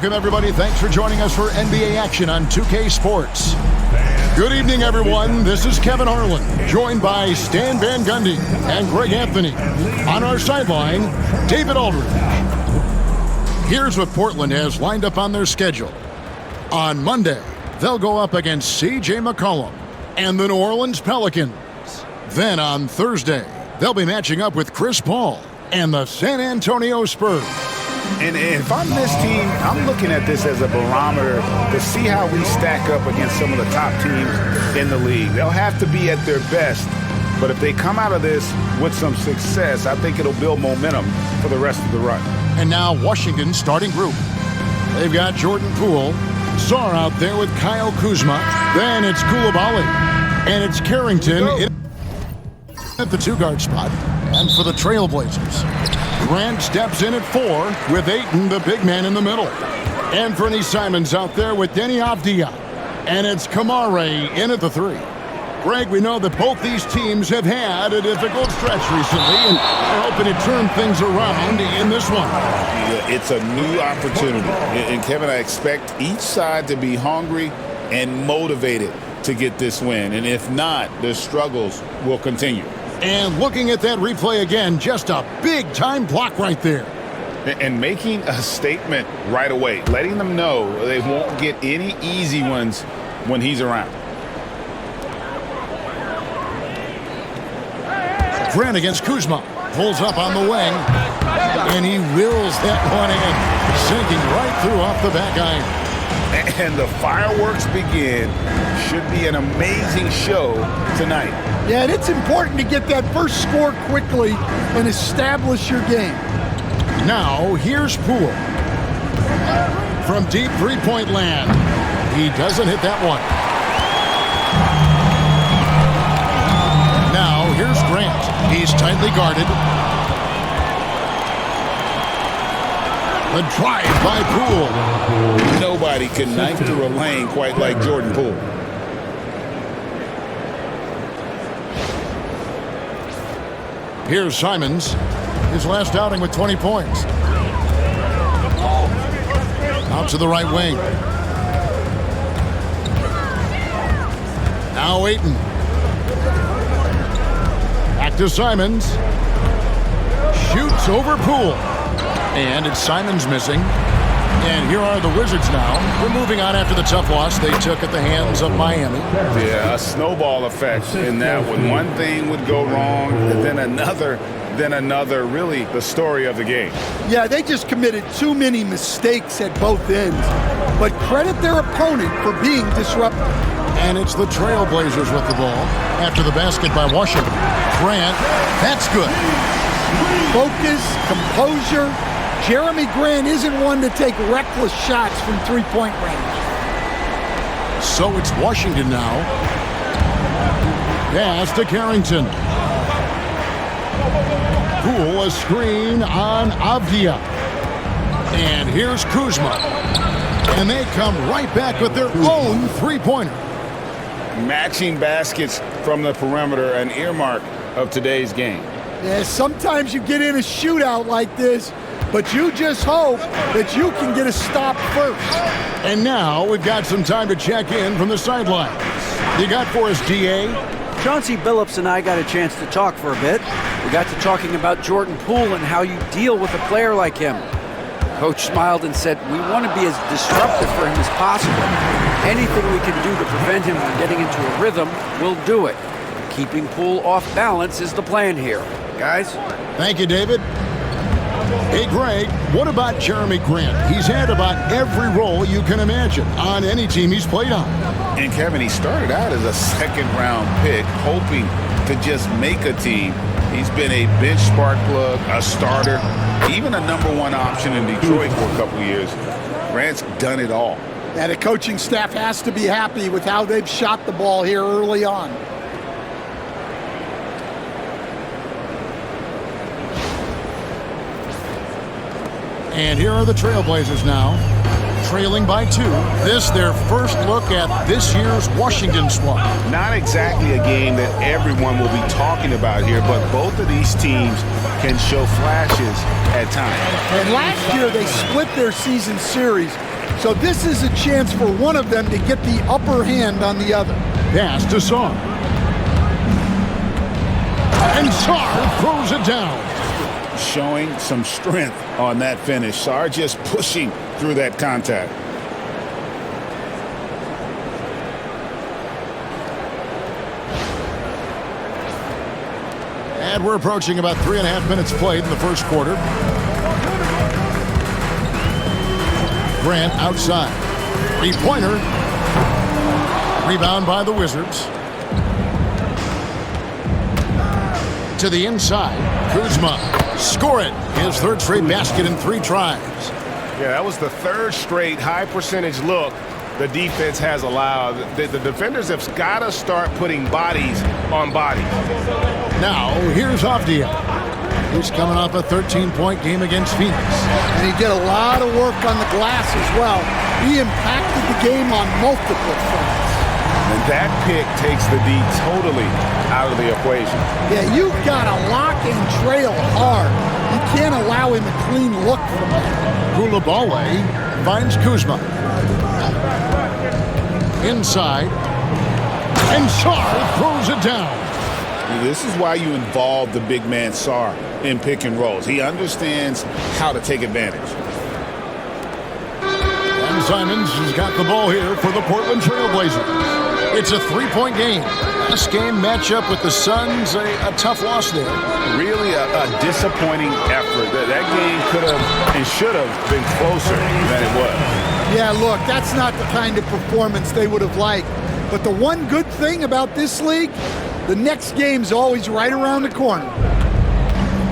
Welcome, everybody. Thanks for joining us for NBA action on 2K Sports. Good evening, everyone. This is Kevin Harlan, joined by Stan Van Gundy and Greg Anthony. On our sideline, David Aldridge. Here's what Portland has lined up on their schedule. On Monday, they'll go up against C.J. McCollum and the New Orleans Pelicans. Then on Thursday, they'll be matching up with Chris Paul and the San Antonio Spurs. And if I'm this team, I'm looking at this as a barometer to see how we stack up against some of the top teams in the league. They'll have to be at their best, but if they come out of this with some success, I think it'll build momentum for the rest of the run. And now Washington's starting group. They've got Jordan Poole, Sarr out there with Kyle Kuzma. Then it's Koulibaly, and it's Carrington at the two-guard spot. And for the Trailblazers, Grant steps in at 4 with Ayton, the big man, in the middle. Anthony Simons out there with Denny Avdia. And it's Kamare in at the 3. Greg, we know that both these teams have had a difficult stretch recently, and they're hoping to turn things around in this one. Yeah, it's a new opportunity. And Kevin, I expect each side to be hungry and motivated to get this win. And if not, the struggles will continue. And looking at that replay again, just a big-time block right there. And making a statement right away, letting them know they won't get any easy ones when he's around. Grant against Kuzma. Pulls up on the wing. And he wills that one in. Sinking right through off the back iron. And the fireworks begin. Should be an amazing show tonight. Yeah, and it's important to get that first score quickly and establish your game. Now, here's Poole. From deep three-point land. He doesn't hit that one. Now, here's Grant. He's tightly guarded. The drive by Poole. Nobody can knife through a lane quite like Jordan Poole. Here's Simons. His last outing with 20 points. Out to the right wing. Now Ayton. Back to Simons. Shoots over Poole. And it's Simons missing. And here are the Wizards now. We're moving on after the tough loss they took at the hands of Miami. Yeah, a snowball effect in that when one thing would go wrong, then another, really the story of the game. Yeah, they just committed too many mistakes at both ends. But credit their opponent for being disruptive. And it's the Trailblazers with the ball after the basket by Washington. Grant, that's good. Focus, composure. Jeremy Grant isn't one to take reckless shots from three-point range. So it's Washington now. Pass to Carrington. Poole, a screen on Avdia. And here's Kuzma. And they come right back with their own three-pointer. Matching baskets from the perimeter, an earmark of today's game. Yeah, sometimes you get in a shootout like this, but you just hope that you can get a stop first. And now we've got some time to check in from the sideline. You got for us, DA? Chauncey Billups and I got a chance to talk for a bit. We got to talking about Jordan Poole and how you deal with a player like him. Coach smiled and said, we want to be as disruptive for him as possible. Anything we can do to prevent him from getting into a rhythm, we'll do it. Keeping Poole off balance is the plan here. Guys? Thank you, David. Hey, Greg, what about Jeremy Grant? He's had about every role you can imagine on any team he's played on. And Kevin, he started out as a second-round pick, hoping to just make a team. He's been a bench spark plug, a starter, even a number one option in Detroit for a couple of years. Grant's done it all. And the coaching staff has to be happy with how they've shot the ball here early on. And here are the Trailblazers now. trailing by 2. This their first look at this year's Washington squad. Not exactly a game that everyone will be talking about here, but both of these teams can show flashes at times. And last year they split their season series, so this is a chance for one of them to get the upper hand on the other. Pass to Sarr. And Sarr throws it down. Showing some strength on that finish. Sarr just pushing through that contact. And we're approaching about 3.5 minutes played in the first quarter. Grant outside. Three-pointer. Rebound by the Wizards. To the inside. Kuzma. Score it. His third straight basket in 3 tries. Yeah, that was the third straight high-percentage look the defense has allowed. The defenders have got to start putting bodies on bodies. Now, here's Avdia. He's coming off a 13-point game against Phoenix. And he did a lot of work on the glass as well. He impacted the game on multiple fronts. And that pick takes the D totally out of the equation. Yeah, you've got to lock and trail hard. You can't allow him a clean look from that. Coulibaly finds Kuzma. Inside. And Sarr throws it down. This is why you involve the big man Sarr in pick and rolls. He understands how to take advantage. And Simons has got the ball here for the Portland Trail Blazers. It's a 3-point game. Last game matchup with the Suns, a tough loss there. Really a disappointing effort. That game could have and should have been closer than it was. Yeah, look, that's not the kind of performance they would have liked. But the one good thing about this league, the next game's always right around the corner.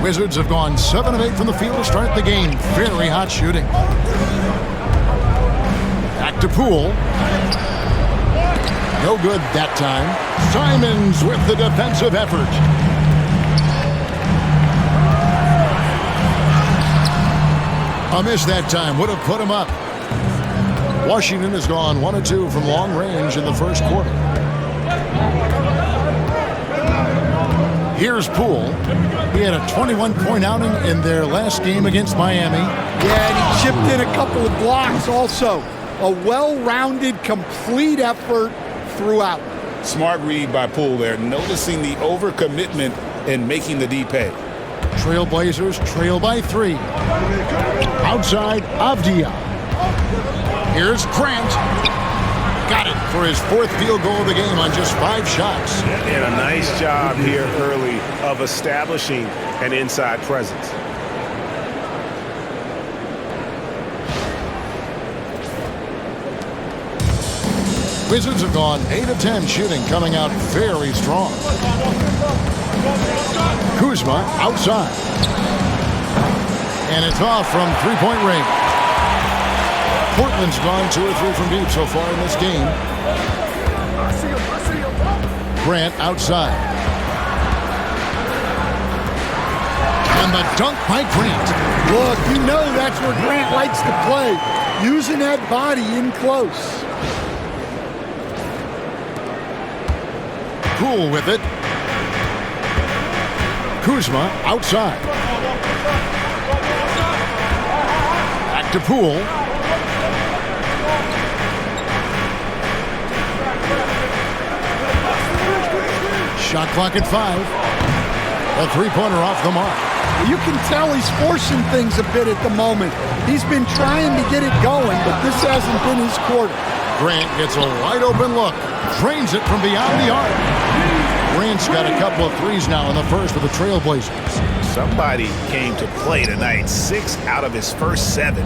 Wizards have gone 7 of 8 from the field to start the game. Very hot shooting. Back to Poole. No good that time. Simons with the defensive effort. A miss that time. Would have put him up. Washington has gone 1 of 2 from long range in the first quarter. Here's Poole. He had a 21-point outing in their last game against Miami. Yeah, and he chipped in a couple of blocks also. A well-rounded, complete effort throughout. Smart read by Poole there, noticing the overcommitment and making the D pay. Trailblazers trail by 3. Outside, Avdia. Here's Grant. Got it for his 4th field goal of the game on just 5 shots. And a nice job here early of establishing an inside presence. Wizards have gone 8 of 10 shooting, coming out very strong. Kuzma outside. And it's off from 3-point range. Portland's gone 2 or 3 from deep so far in this game. Grant outside. And the dunk by Grant. Look, you know that's where Grant likes to play, using that body in close. Poole with it. Kuzma outside. Back to Poole. Shot clock at 5. A 3-pointer off the mark. You can tell he's forcing things a bit at the moment. He's been trying to get it going, but this hasn't been his quarter. Grant gets a wide open look. Drains it from beyond the arc. Grant's got a couple of threes now in the first for the Trailblazers. Somebody came to play tonight. 6 out of his first 7.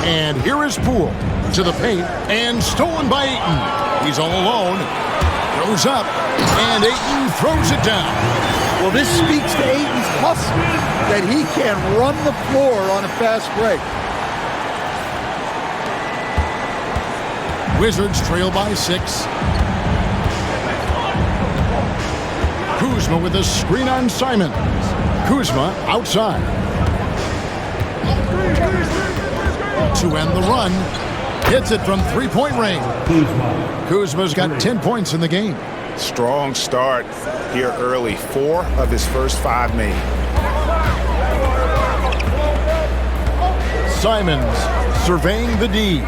And here is Poole to the paint and stolen by Ayton. He's all alone. Throws up and Ayton throws it down. Well, this speaks to Ayton's hustle, that he can run the floor on a fast break. Wizards trail by 6. Kuzma with a screen on Simons. Kuzma outside. to end the run. Hits it from three-point range. Kuzma's got 10 points in the game. Strong start here early. 4 of his first 5 made. Simons surveying the D.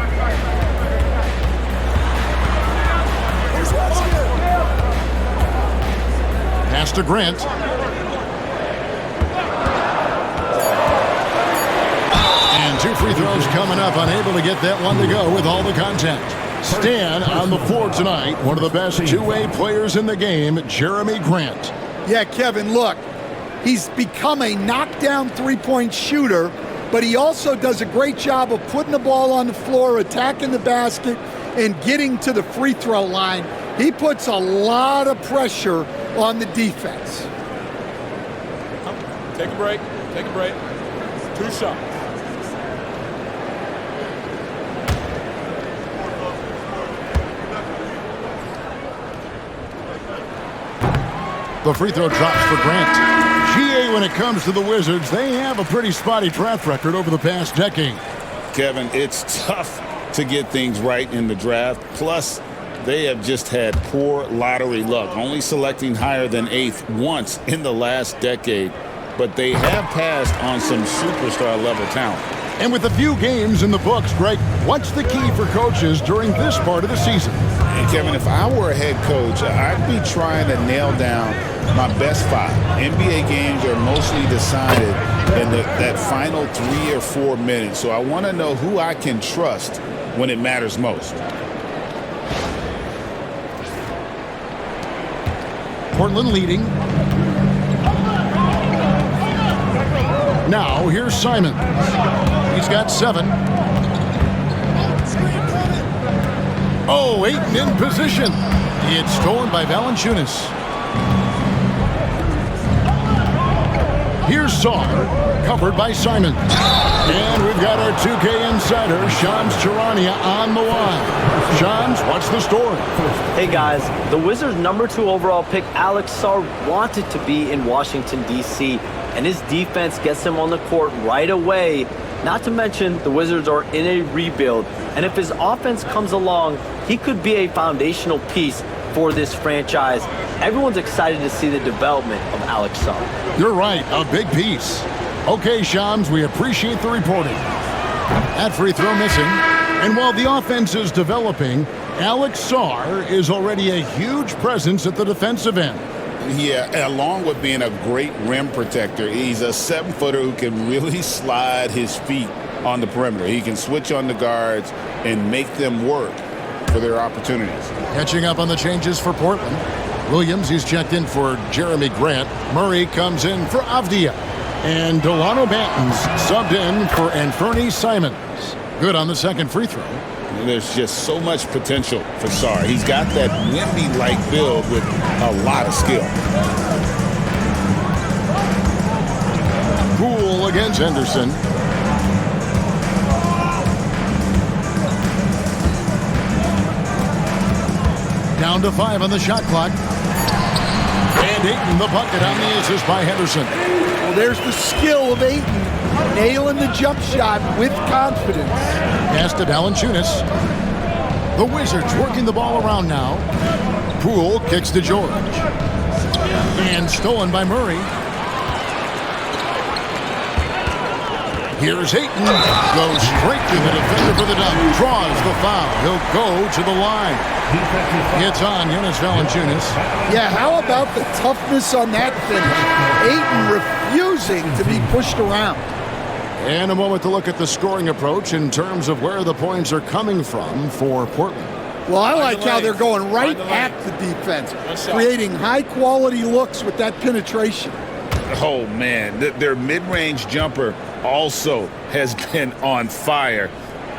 Pass to Grant. And 2 free throws coming up. Unable to get that one to go with all the contact. Stan on the floor tonight. One of the best two-way players in the game, Jeremy Grant. Yeah, Kevin, look, he's become a knockdown three-point shooter, but he also does a great job of putting the ball on the floor, attacking the basket, and getting to the free throw line. He puts a lot of pressure on the defense. Take a break. Take a break. 2 shots. The free throw drops for Grant. GA, when it comes to the Wizards, they have a pretty spotty track record over the past decade. Kevin, it's tough to get things right in the draft. Plus, they have just had poor lottery luck, only selecting higher than 8th once in the last decade. But they have passed on some superstar-level talent. And with a few games in the books, Greg, what's the key for coaches during this part of the season? And Kevin, if I were a head coach, I'd be trying to nail down my best 5. NBA games are mostly decided in that final 3 or 4 minutes. So I want to know who I can trust when it matters most. Portland leading. Now, here's Simons. He's got 7. Oh, Ayton in position. It's stolen by Valanciunas. Here's Saar, covered by Simons. And we've got our 2K insider, Shams Charania, on the line. Shams, what's the story? Hey guys, the Wizards' #2 overall pick, Alex Saar, wanted to be in Washington, D.C., and his defense gets him on the court right away. Not to mention, the Wizards are in a rebuild, and if his offense comes along, he could be a foundational piece for this franchise. Everyone's excited to see the development of Alex Saar. You're right, a big piece. Okay, Shams, we appreciate the reporting. That free throw missing. And while the offense is developing, Alex Saar is already a huge presence at the defensive end. Yeah, along with being a great rim protector, he's a 7-footer who can really slide his feet on the perimeter. He can switch on the guards and make them work for their opportunities. Catching up on the changes for Portland. Williams, he's checked in for Jeremy Grant. Murray comes in for Avdia. And Delano Banton's subbed in for Anthony Simons. Good on the second free throw. There's just so much potential for Saar. He's got that Wemby-like build with a lot of skill. Poole against Henderson. Down to 5 on the shot clock. And Ayton the bucket on the assist by Henderson. Well, there's the skill of Ayton, nailing the jump shot with confidence. Pass to Valanciunas. The Wizards working the ball around now. Poole kicks to George. And stolen by Murray. Here's Ayton. Goes straight to the defender for the dunk. Draws the foul. He'll go to the line. Gets on Jonas Valanciunas. Yeah, how about the toughness on that finish? Ayton refusing to be pushed around. And a moment to look at the scoring approach in terms of where the points are coming from for Portland. Well, I like how they're going right at the defense, creating high-quality looks with that penetration. Oh, man, their mid-range jumper also has been on fire.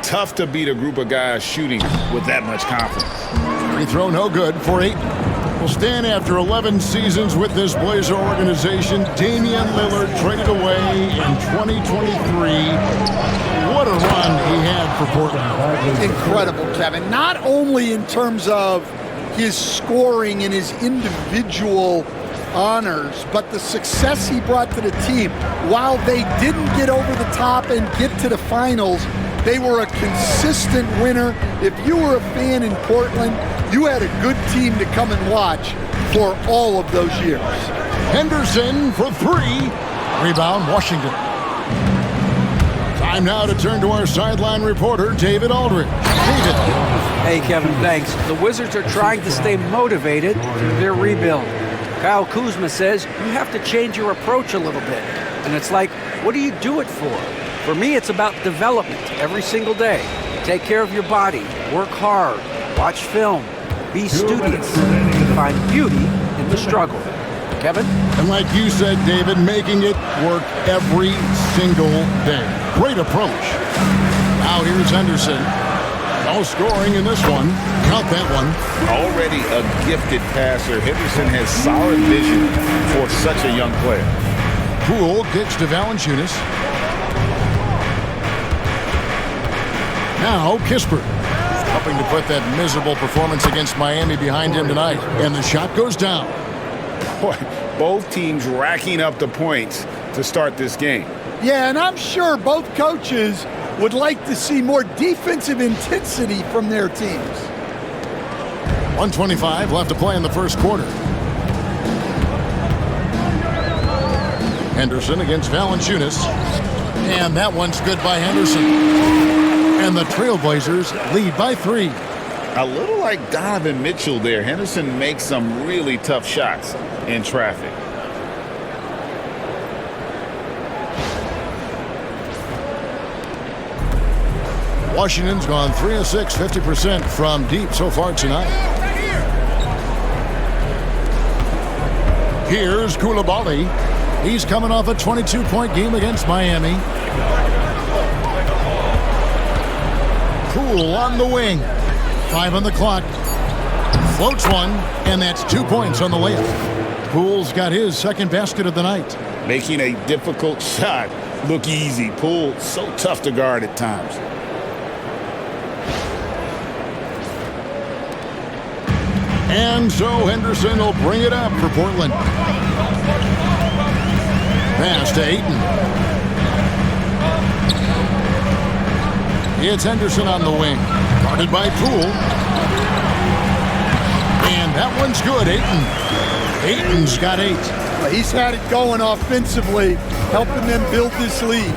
Tough to beat a group of guys shooting with that much confidence. Free throw no good for Ayton. Will stand after 11 seasons with this Blazer organization. Damian Lillard traded away in 2023. What a run he had for Portland. Incredible, Kevin. Not only in terms of his scoring and his individual honors, but the success he brought to the team. While they didn't get over the top and get to the finals, They were a consistent winner. If you were a fan in Portland, you had a good team to come and watch for all of those years. Henderson for three. Rebound, Washington. Time now to turn to our sideline reporter, David Aldridge. David. Hey, Kevin, thanks. The Wizards are trying to stay motivated through their rebuild. Kyle Kuzma says you have to change your approach a little bit. And it's like, what do you do it for? For me, it's about development every single day. Take care of your body, work hard, watch film, be studious, find beauty in the struggle. Kevin? And like you said, David, making it work every single day. Great approach. Now here's Henderson. No scoring in this one. Count that one. Already a gifted passer, Henderson has solid vision for such a young player. Poole kicks to Valanciunas. Now Kispert, helping to put that miserable performance against Miami behind him tonight. And the shot goes down. Boy, both teams racking up the points to start this game. Yeah, and I'm sure both coaches would like to see more defensive intensity from their teams. 1:25 left to play in the first quarter. Henderson against Valanciunas. And that one's good by Henderson. And the Trailblazers lead by 3. A little like Donovan Mitchell there. Henderson makes some really tough shots in traffic. Washington's gone 3 of 6, 50% from deep so far tonight. Here's Koulibaly. He's coming off a 22-point game against Miami. Poole on the wing. 5 on the clock. Floats one, and that's 2 points on the layup. Poole's got his second basket of the night. Making a difficult shot look easy. Poole, so tough to guard at times. And so Henderson will bring it up for Portland. Pass to Ayton. It's Henderson on the wing. Guarded by Poole. And that one's good, Ayton. Ayton's got 8. He's had it going offensively, helping them build this lead.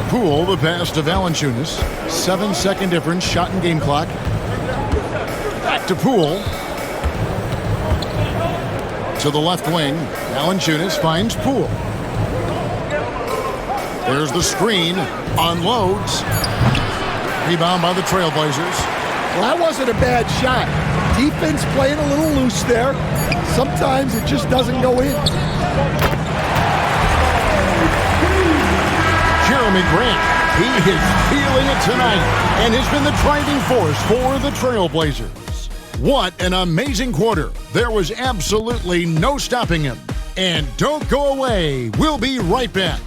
Poole, the pass to Valanciunas. 7-second difference, shot and game clock. Back to Poole. To the left wing, Valanciunas finds Poole. There's the screen, unloads. Rebound by the Trailblazers. Well, that wasn't a bad shot. Defense playing a little loose there. Sometimes it just doesn't go in. Jeremy Grant, he is feeling it tonight and has been the driving force for the Trailblazers. What an amazing quarter. There was absolutely no stopping him. And don't go away. We'll be right back.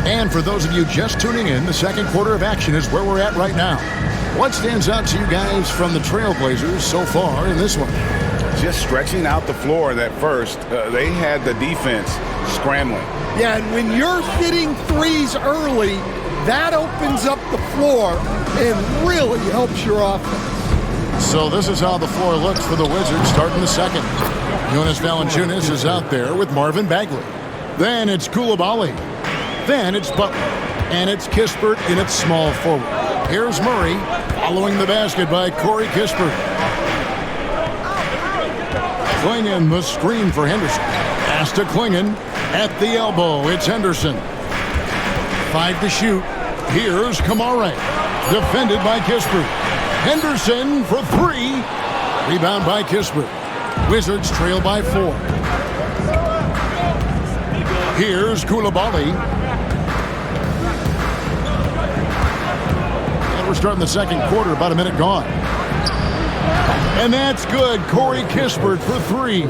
And for those of you just tuning in, the second quarter of action is where we're at right now. What stands out to you guys from the Trailblazers so far in this one? Just stretching out the floor that first. They had the defense scrambling. Yeah, and when you're hitting threes early, that opens up the floor and really helps your offense. So this is how the floor looks for the Wizards starting the second. Jonas Valanciunas is out there with Marvin Bagley. Then it's Koulibaly. Then it's Butler. And it's Kispert in its small forward. Here's Murray following the basket by Corey Kispert. Klingon the screen for Henderson. Pass to Klingon at the elbow. It's Henderson. 5 to shoot. Here's Kamare. Defended by Kispert. Henderson for 3. Rebound by Kispert. Wizards trail by 4. Here's Koulibaly. And we're starting the second quarter, about a minute gone. And that's good. Corey Kispert for 3.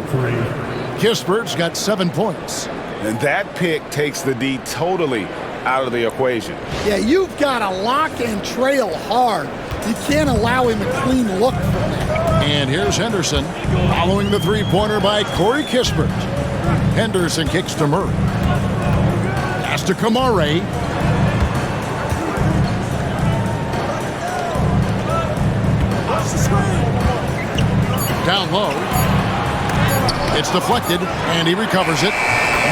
Kispert's got 7 points. And that pick takes the D totally out of the equation. Yeah, you've got to lock and trail hard. You can't allow him a clean look from that. And here's Henderson following the three-pointer by Corey Kispert. Henderson kicks to Murray. Pass to Kamare. Down low. It's deflected, and he recovers it.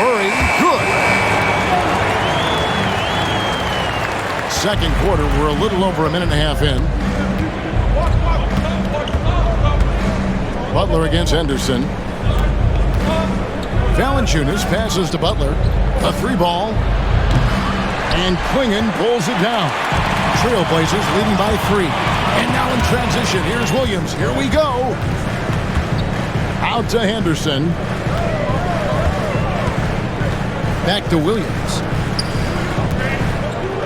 Murray, good. Second quarter, we're a little over a minute and a half in. Butler against Henderson. Valanciunas passes to Butler. A three ball. And Klingon pulls it down. Trailblazers leading by 3. And now in transition, here's Williams. Here we go. Out to Henderson. Back to Williams.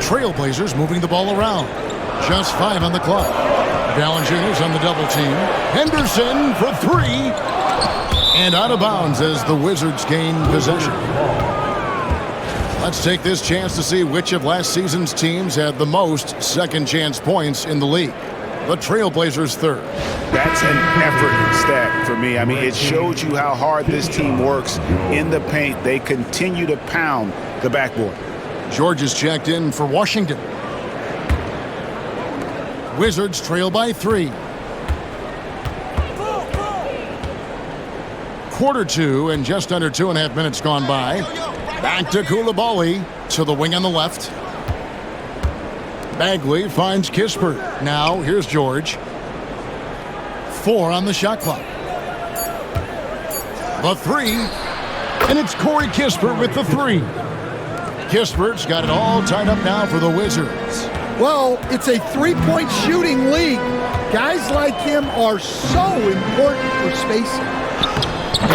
Trailblazers moving the ball around. Just 5 on the clock. Valanciunas on the double team. Henderson for 3. And out of bounds as the Wizards gain possession. Let's take this chance to see which of last season's teams had the most second chance points in the league. The Trailblazers third. That's an effort stat for me. I mean, it shows you how hard this team works in the paint. They continue to pound the backboard. George is checked in for Washington. Wizards trail by 3. Quarter 2 and just under 2.5 minutes gone by. Back to Koulibaly to the wing on the left. Bagley finds Kispert. Now here's George. 4 on the shot clock. The 3. And it's Corey Kispert with the 3. Kispert's got it all tied up now for the Wizards. Well, it's a three-point shooting league. Guys like him are so important for spacing.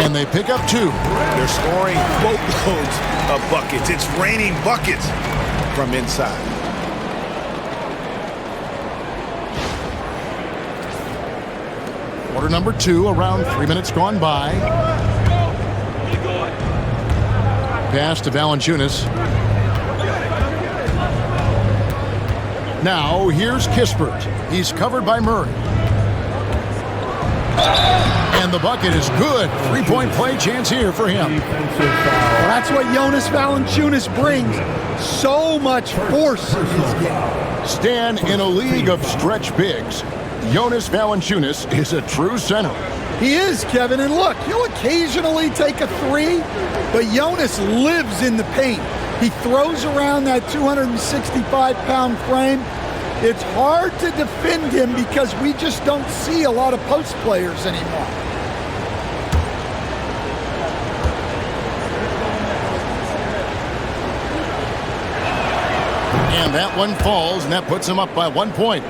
And they pick up 2. They're scoring boatloads of buckets. It's raining buckets from inside. Quarter number 2, around 3 minutes gone by. Pass to Valanciunas. Now, here's Kispert. He's covered by Murray. And the bucket is good. 3-point play chance here for him. Well, that's what Jonas Valanciunas brings. So much force in his game. Stan, in a league of stretch bigs, Jonas Valanciunas is a true center. He is, Kevin. And look, he'll occasionally take a 3, but Jonas lives in the paint. He throws around that 265-pound frame. It's hard to defend him because we just don't see a lot of post players anymore. And that one falls, and that puts him up by 1 point.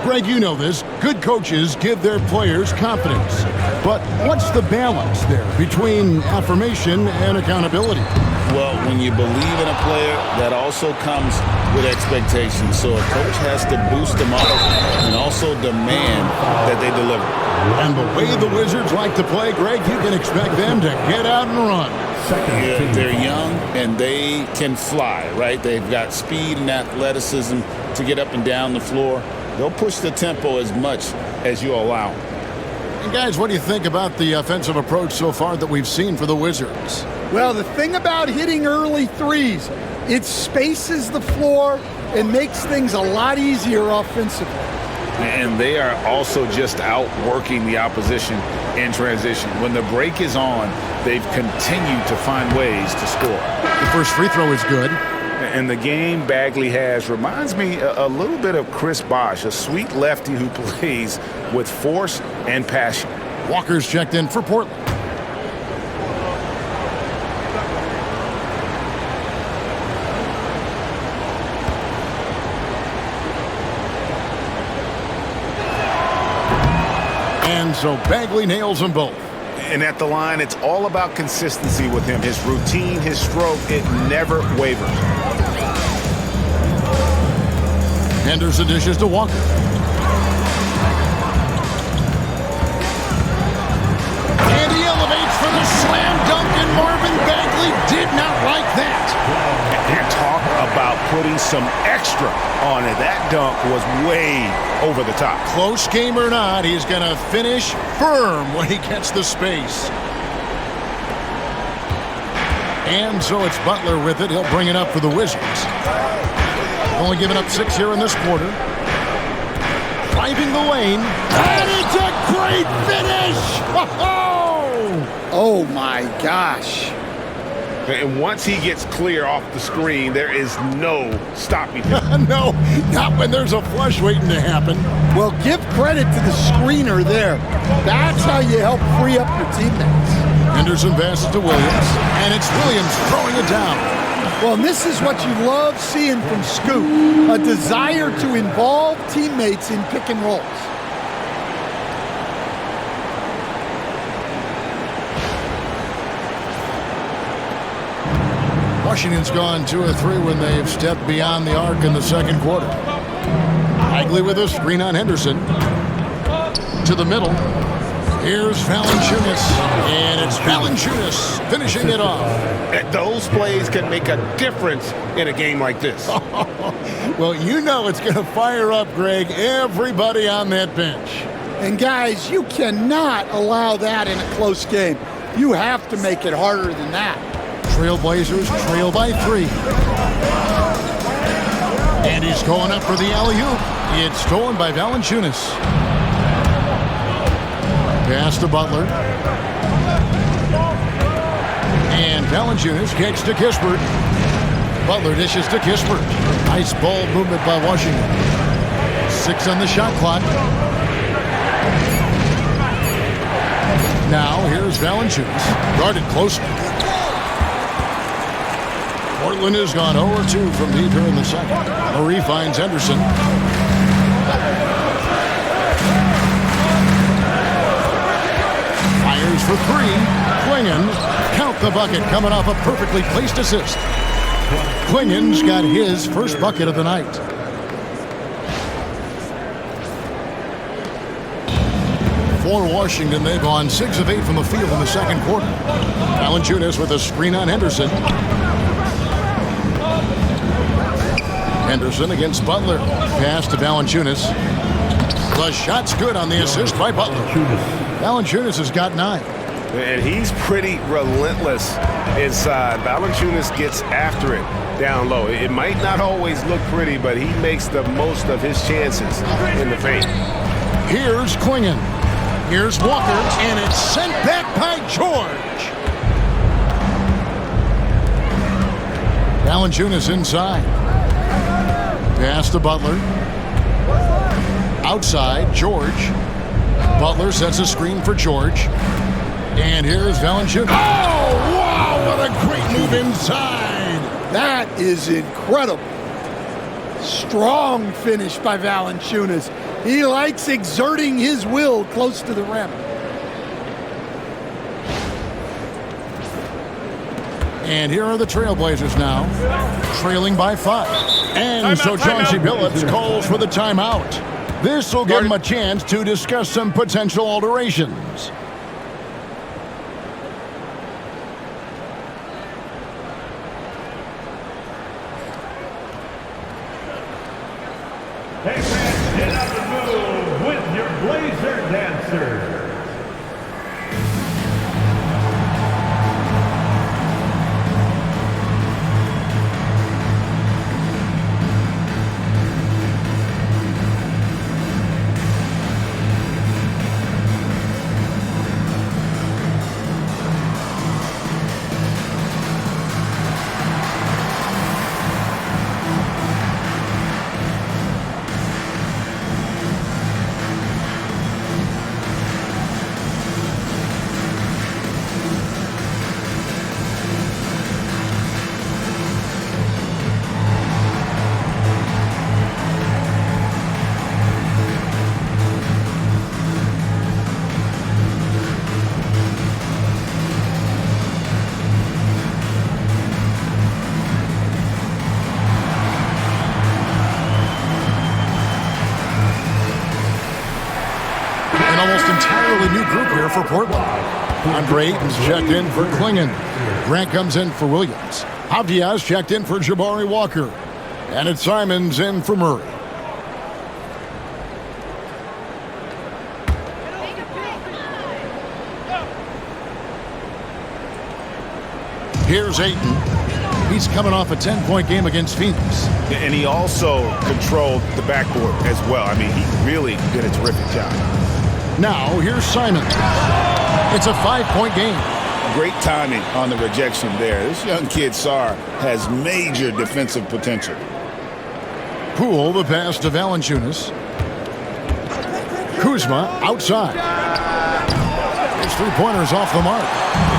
Greg, you know this. Good coaches give their players confidence. But what's the balance there between affirmation and accountability? Well, when you believe in a player, that also comes with expectations. So a coach has to boost them up and also demand that they deliver. And the way the Wizards like to play, Greg, you can expect them to get out and run. Yeah, they're young and they can fly, right? They've got speed and athleticism to get up and down the floor. They'll push the tempo as much as you allow them. And guys, what do you think about the offensive approach so far that we've seen for the Wizards? Well, the thing about hitting early threes, it spaces the floor and makes things a lot easier offensively. And they are also just outworking the opposition in transition. When the break is on, they've continued to find ways to score. The first free throw is good. And the game Bagley has reminds me a little bit of Chris Bosh, a sweet lefty who plays with force and passion. Walker's checked in for Portland. And so Bagley nails them both. And at the line, it's all about consistency with him. His routine, his stroke, it never wavers. Henderson dishes to Walker. And he elevates for the slam dunk some extra on it. That dunk was way over the top. Close game or not, he's going to finish firm when he gets the space. And so it's Butler with it. He'll bring it up for the Wizards. Only giving up 6 here in this quarter. Driving the lane. And it's a great finish! Oh, my gosh. And once he gets clear off the screen, there is no stopping him. No, not when there's a flush waiting to happen. Well, give credit to the screener there. That's how you help free up your teammates. Henderson passes to Williams, and it's Williams throwing it down. Well, and this is what you love seeing from Scoop, a desire to involve teammates in pick and rolls. Washington's gone 2 of 3 when they've stepped beyond the arc in the second quarter. Bagley with a screen on Henderson. To the middle. Here's Valanciunas, and it's Valanciunas finishing it off. Those plays can make a difference in a game like this. Well, you know it's going to fire up, Greg, everybody on that bench. And guys, you cannot allow that in a close game. You have to make it harder than that. Trailblazers trail by 3. And he's going up for the alley-oop. It's stolen by Valanciunas. Pass to Butler. And Valanciunas kicks to Kispert. Butler dishes to Kispert. Nice ball movement by Washington. 6 on the shot clock. Now here's Valanciunas. Guarded closely. Portland has gone 0-2 from deep here in the second. Murray finds Henderson. Fires for 3. Clingan. Count the bucket coming off a perfectly placed assist. Clingan's got his first bucket of the night. For Washington, they've gone 6 of 8 from the field in the second quarter. Valanciunas with a screen on Henderson. Henderson against Butler. Pass to Valanciunas. The shot's good on the assist by Butler. Valanciunas has got 9. And he's pretty relentless inside. Valanciunas gets after it down low. It might not always look pretty, but he makes the most of his chances in the paint. Here's Clingan. Here's Walker, and it's sent back by George. Valanciunas inside. Pass to Butler. Outside, George. Butler sets a screen for George. And here's Valanciunas. Oh, wow, what a great move inside. That is incredible. Strong finish by Valanciunas. He likes exerting his will close to the rim. And here are the Trailblazers now, trailing by 5. And so Chauncey Billups calls for the timeout. This will give him a chance to discuss some potential alterations. Hey fans, get on the move with your Blazer dancers. New group here for Portland. Andre Ayton's checked in for Clingan. Grant comes in for Williams. Avdia's checked in for Jabari Walker. And it's Simons in for Murray. Here's Ayton. He's coming off a 10-point game against Phoenix. And he also controlled the backboard as well. I mean, he really did a terrific job. Now, here's Simons. It's a 5-point game. Great timing on the rejection there. This young kid, Sarr, has major defensive potential. Poole, the pass to Valanciunas. Kuzma outside. His three-pointers off the mark.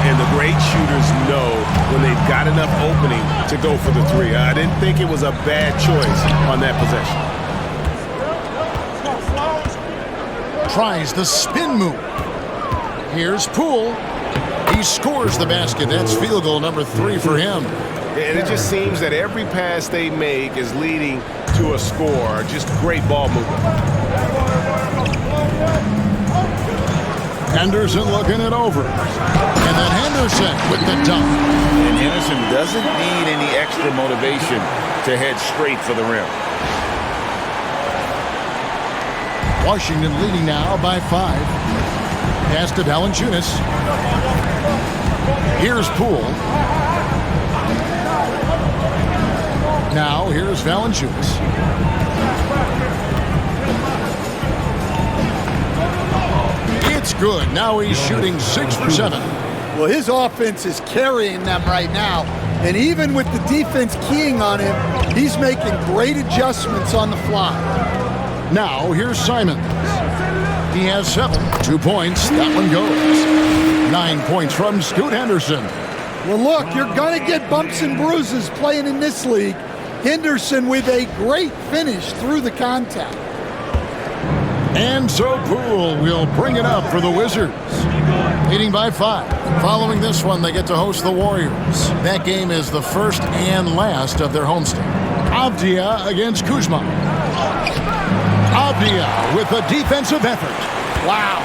And the great shooters know when they've got enough opening to go for the three. I didn't think it was a bad choice on that possession. Tries the spin move. Here's Poole. He scores the basket. That's field goal number 3 for him. And it just seems that every pass they make is leading to a score. Just great ball movement. Henderson looking it over. And then Henderson with the dunk. And Henderson doesn't need any extra motivation to head straight for the rim. Washington leading now by 5. Pass to Valanciunas. Here's Poole. Now here's Valanciunas. It's good. Now he's shooting 6 for 7. Well, his offense is carrying them right now. And even with the defense keying on him, he's making great adjustments on the fly. Now here's Simons. He has 7. 2 points. That one goes. 9 points from Scoot Henderson. Well, look, you're going to get bumps and bruises playing in this league. Henderson with a great finish through the contact. And so Poole will bring it up for the Wizards. Leading by 5. Following this one, they get to host the Warriors. That game is the first and last of their homestand. Avdia against Kuzma. Avdia with a defensive effort. Wow.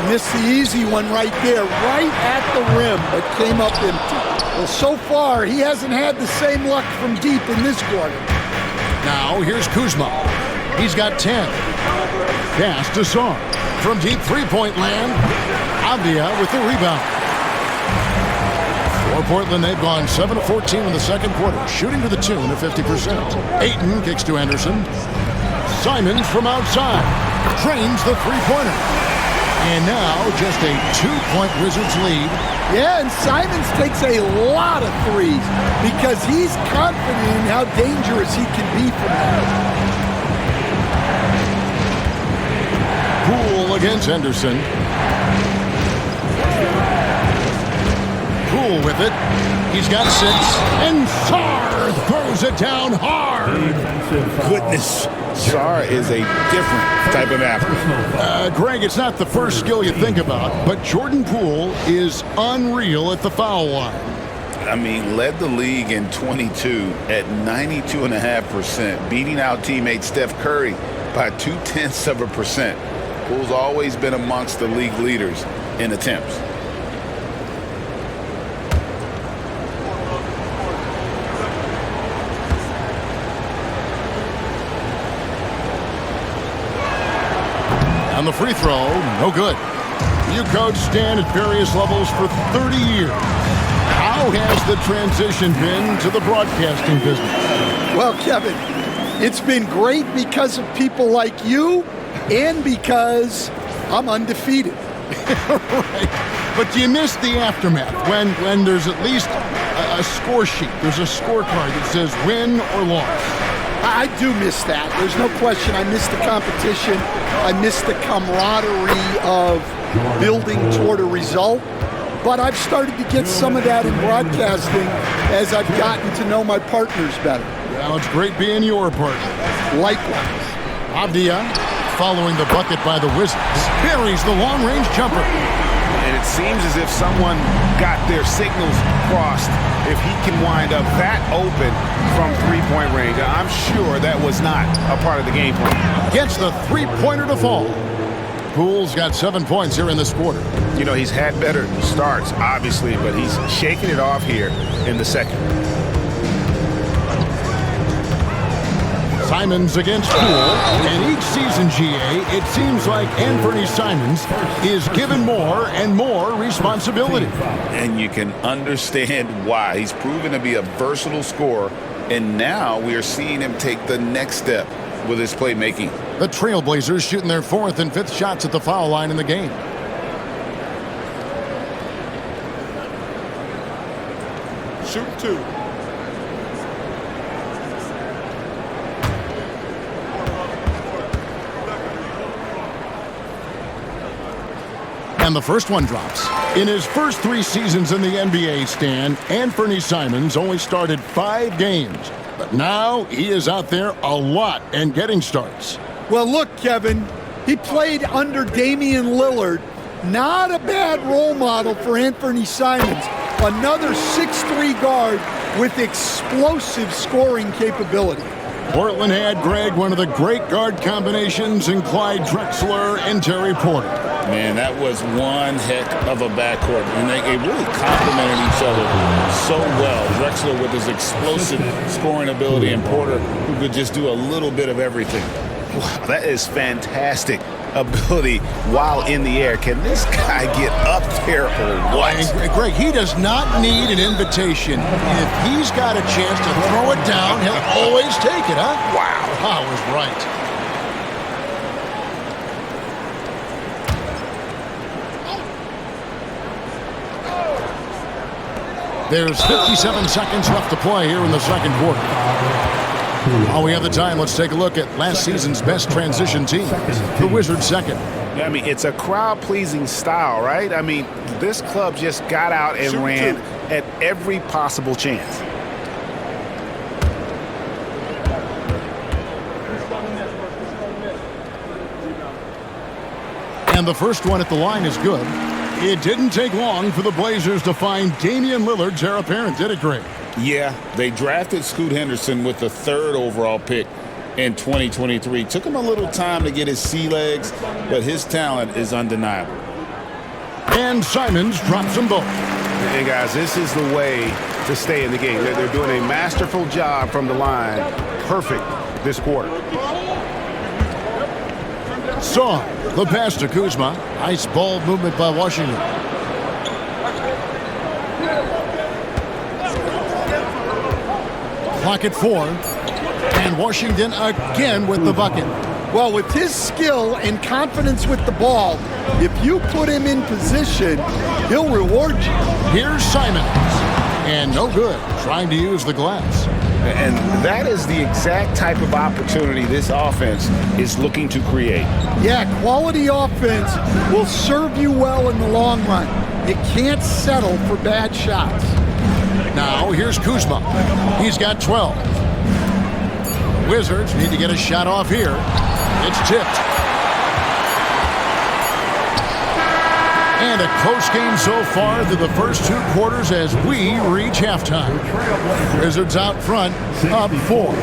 Missed the easy one right there, right at the rim, but came up empty. Well, so far, he hasn't had the same luck from deep in this quarter. Now, here's Kuzma. He's got 10. Pass to Sarr. From deep three-point land, Avdia with the rebound. For Portland, they've gone 7 of 14 in the second quarter, shooting to the tune of 50%. Ayton kicks to Henderson. Simons from outside trains the three-pointer. And now just a 2-point Wizards lead. Yeah, and Simons takes a lot of threes because he's confident in how dangerous he can be from that. Poole against Henderson. Poole with it. He's got 6. And Sarr throws it down hard. Goodness. Sarr is a different type of athlete. Greg, it's not the first skill you think about, but Jordan Poole is unreal at the foul line. I mean, led the league in 22 at 92.5%, beating out teammate Steph Curry by 0.2%. Poole's always been amongst the league leaders in attempts. On the free throw, no good. You coached Stan at various levels for 30 years. How has the transition been to the broadcasting business? Well, Kevin, it's been great because of people like you and because I'm undefeated. Right. But do you miss the aftermath when there's at least a score sheet? There's a scorecard that says win or loss. I do miss that. There's no question. I miss the competition. I miss the camaraderie of building toward a result. But I've started to get some of that in broadcasting as I've gotten to know my partners better. Well, it's great being your partner. Likewise. Avdia, following the bucket by the Wizards, parries the long-range jumper. And it seems as if someone got their signals crossed if he can wind up that open from three-point range. I'm sure that was not a part of the game plan. Gets the three-pointer to fall. Poole's got 7 points here in this quarter. You know, he's had better starts, obviously, but he's shaking it off here in the second. Simons against Poole, and each season, GA, it seems like Anthony Simons is given more and more responsibility. And you can understand why. He's proven to be a versatile scorer, and now we are seeing him take the next step with his playmaking. The Trailblazers shooting their 4th and 5th shots at the foul line in the game. Shoot 2. And the first one drops. In his first 3 seasons in the NBA, Stan, Anthony Simons only started 5 games. But now he is out there a lot and getting starts. Well, look, Kevin, he played under Damian Lillard. Not a bad role model for Anthony Simons. Another 6'3" guard with explosive scoring capability. Portland had, Greg, one of the great guard combinations in Clyde Drexler and Terry Porter. Man, that was one heck of a backcourt, and they really complemented each other so well. Drexler with his explosive scoring ability, and Porter who could just do a little bit of everything. Wow, that is fantastic ability while in the air. Can this guy get up there or what? And Greg, he does not need an invitation. If he's got a chance to throw it down, he'll always take it, huh? Wow, I was right. There's 57 seconds left to play here in the second quarter. While we have the time, let's take a look at last season's best transition team, the Wizards second. I mean, it's a crowd-pleasing style, right? I mean, this club just got out and ran at every possible chance. And the first one at the line is good. It didn't take long for the Blazers to find Damian Lillard's heir apparent, did it, Greg? Yeah, they drafted Scoot Henderson with the 3rd overall pick in 2023. Took him a little time to get his sea legs, but his talent is undeniable. And Simons drops them both. And guys, this is the way to stay in the game. They're doing a masterful job from the line. Perfect this quarter. Saw the pass to Kuzma. Nice ball movement by Washington. Clock at 4. And Washington again with the bucket. Well, with his skill and confidence with the ball, if you put him in position, he'll reward you. Here's Simons. And no good, trying to use the glass. And that is the exact type of opportunity this offense is looking to create. Yeah, quality offense will serve you well in the long run. You can't settle for bad shots. Now, here's Kuzma. He's got 12. The Wizards need to get a shot off here. It's tipped. And a close game so far through the first 2 quarters as we reach halftime. Wizards out front, up 4.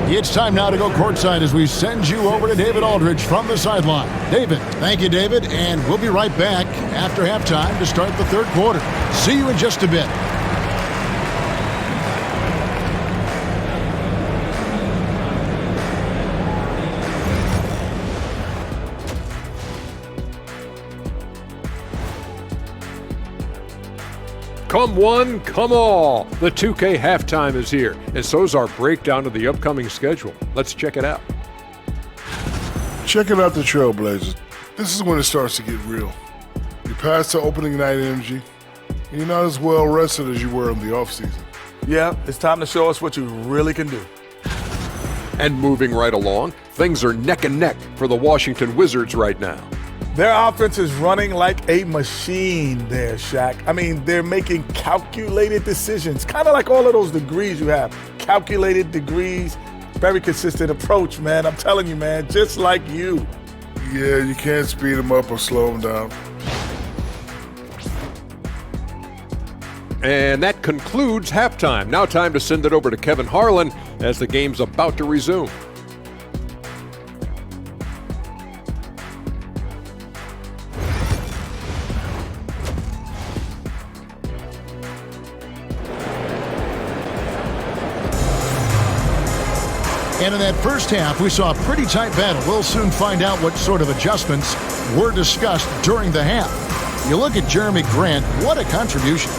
It's time now to go courtside as we send you over to David Aldridge from the sideline. David. Thank you, David, and we'll be right back after halftime to start the 3rd quarter. See you in just a bit. Come one, come all. The 2K halftime is here, and so's our breakdown of the upcoming schedule. Let's check it out. Checking out the Trailblazers. This is when it starts to get real. You pass the opening night energy, and you're not as well rested as you were in the offseason. Yeah, it's time to show us what you really can do. And moving right along, things are neck and neck for the Washington Wizards right now. Their offense is running like a machine there, Shaq. I mean, they're making calculated decisions, kind of like all of those degrees you have. Calculated degrees, very consistent approach, man. I'm telling you, man, just like you. Yeah, you can't speed them up or slow them down. And that concludes halftime. Now time to send it over to Kevin Harlan as the game's about to resume. And in that first half, we saw a pretty tight battle. We'll soon find out what sort of adjustments were discussed during the half. You look at Jeremy Grant, what a contribution.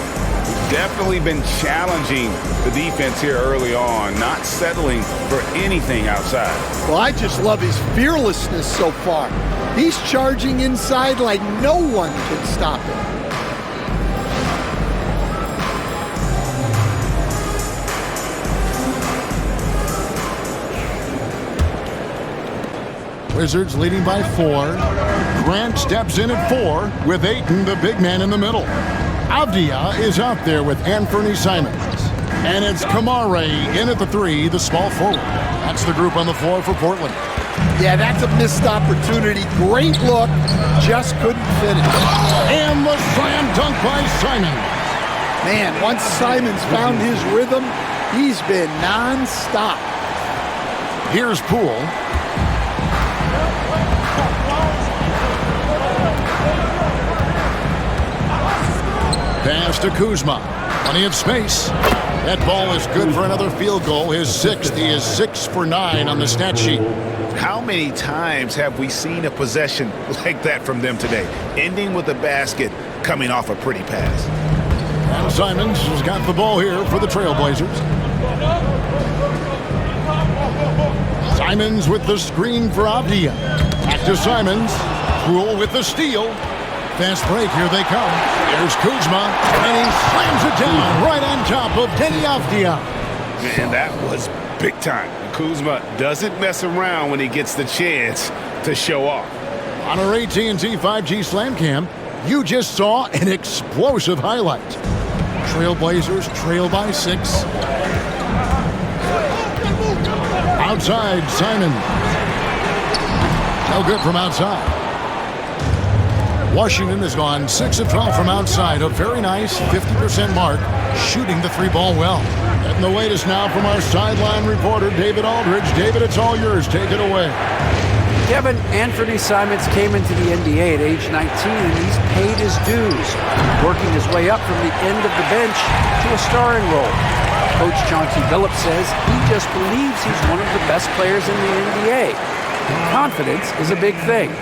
Definitely been challenging the defense here early on, not settling for anything outside. Well, I just love his fearlessness so far. He's charging inside like no one can stop him. Wizards leading by 4. Grant steps in at 4 with Ayton, the big man, in the middle. Avdia is out there with Anthony Simons. And it's Kamare in at the 3, the small forward. That's the group on the floor for Portland. Yeah, that's a missed opportunity. Great look, just couldn't finish. And the slam dunk by Simons. Man, once Simons found his rhythm, he's been non-stop. Here's Poole. Pass to Kuzma. Plenty of space. That ball is good for another field goal. His 6th. He is 6 for 9 on the stat sheet. How many times have we seen a possession like that from them today? Ending with a basket, coming off a pretty pass. And Simons has got the ball here for the Trailblazers. Simons with the screen for Avdia. Back to Simons. Poole with the steal. Fast break, here they come. Here's Kuzma, and he slams it down right on top of Denny Avdia. Man, that was big time. Kuzma doesn't mess around when he gets the chance to show off. On our AT&T 5G Slam Cam, you just saw an explosive highlight. Trailblazers trail by 6. Outside, Simon. No good from outside. Washington has gone 6 of 12 from outside. A very nice 50% mark, shooting the 3-ball well. Getting the latest now from our sideline reporter, David Aldridge. David, it's all yours. Take it away. Kevin, Anthony Simons came into the NBA at age 19, and he's paid his dues, working his way up from the end of the bench to a starring role. Coach Chauncey Billups says he just believes he's one of the best players in the NBA. Confidence is a big thing.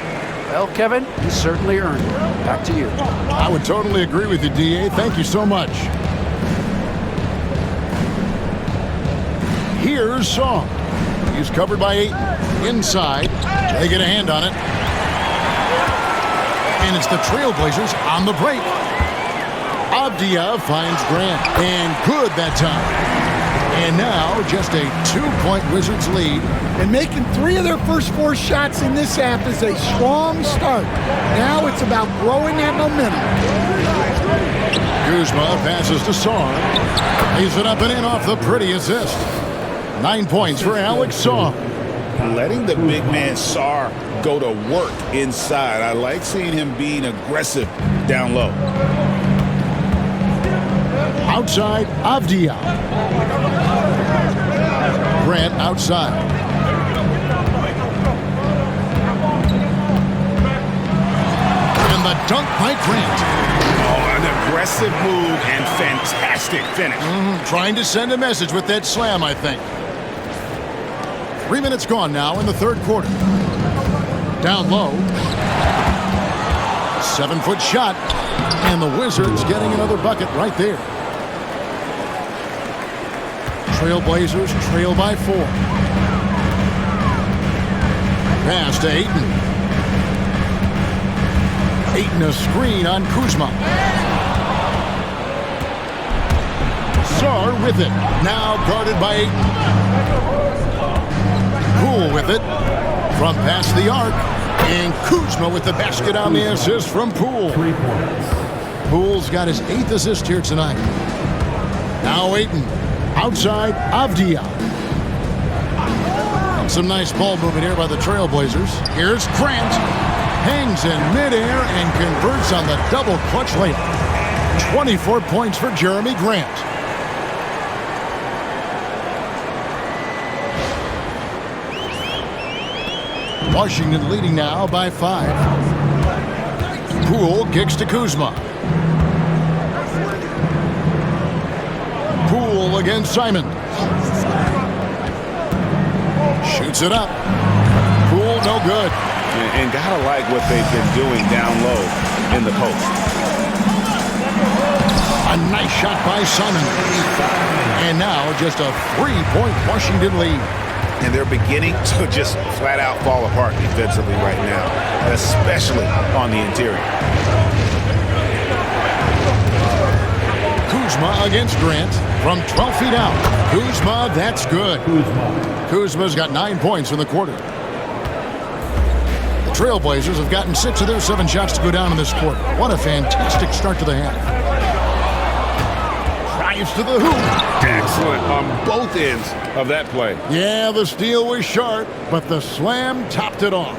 Well, Kevin, he certainly earned it. Back to you. I would totally agree with you, D.A. Thank you so much. Here's Song. He's covered by 8. Inside. They get a hand on it. And it's the Trailblazers on the break. Avdia finds Grant. And good that time. And now just a 2-point Wizards lead. And making 3 of their first 4 shots in this half is a strong start. Now it's about growing that momentum. Kuzma passes to Song. Lays it up and in off the pretty assist. 9 points for Alex Song. Letting the big man Sarr go to work inside. I like seeing him being aggressive down low. Outside, Avdia. Grant outside. And the dunk by Grant. Oh, an aggressive move and fantastic finish. Trying to send a message with that slam, I think. 3 minutes gone now in the 3rd quarter. Down low. 7-foot shot. And the Wizards getting another bucket right there. Trailblazers trail by 4. Pass to Ayton. Ayton a screen on Kuzma. Sarr with it. Now guarded by Ayton. Poole with it. From past the arc. And Kuzma with the basket on the assist from Poole. Poole's got his 8th assist here tonight. Now Ayton. Outside, Avdia. Some nice ball movement here by the Trailblazers. Here's Grant. Hangs in midair and converts on the double clutch layup. 24 points for Jeremy Grant. Washington leading now by 5. Poole kicks to Kuzma. Poole against Simon. Shoots it up. Poole, no good. And gotta like what they've been doing down low in the post. A nice shot by Simon. And now just a 3-point Washington lead. And they're beginning to just flat out fall apart defensively right now, especially on the interior. Kuzma against Grant from 12 feet out. Kuzma, that's good. Kuzma's got 9 points in the quarter. The Trailblazers have gotten 6 of their 7 shots to go down in this quarter. What a fantastic start to the half. Drives to the hoop. Excellent on both ends of that play. Yeah, the steal was sharp, but the slam topped it off.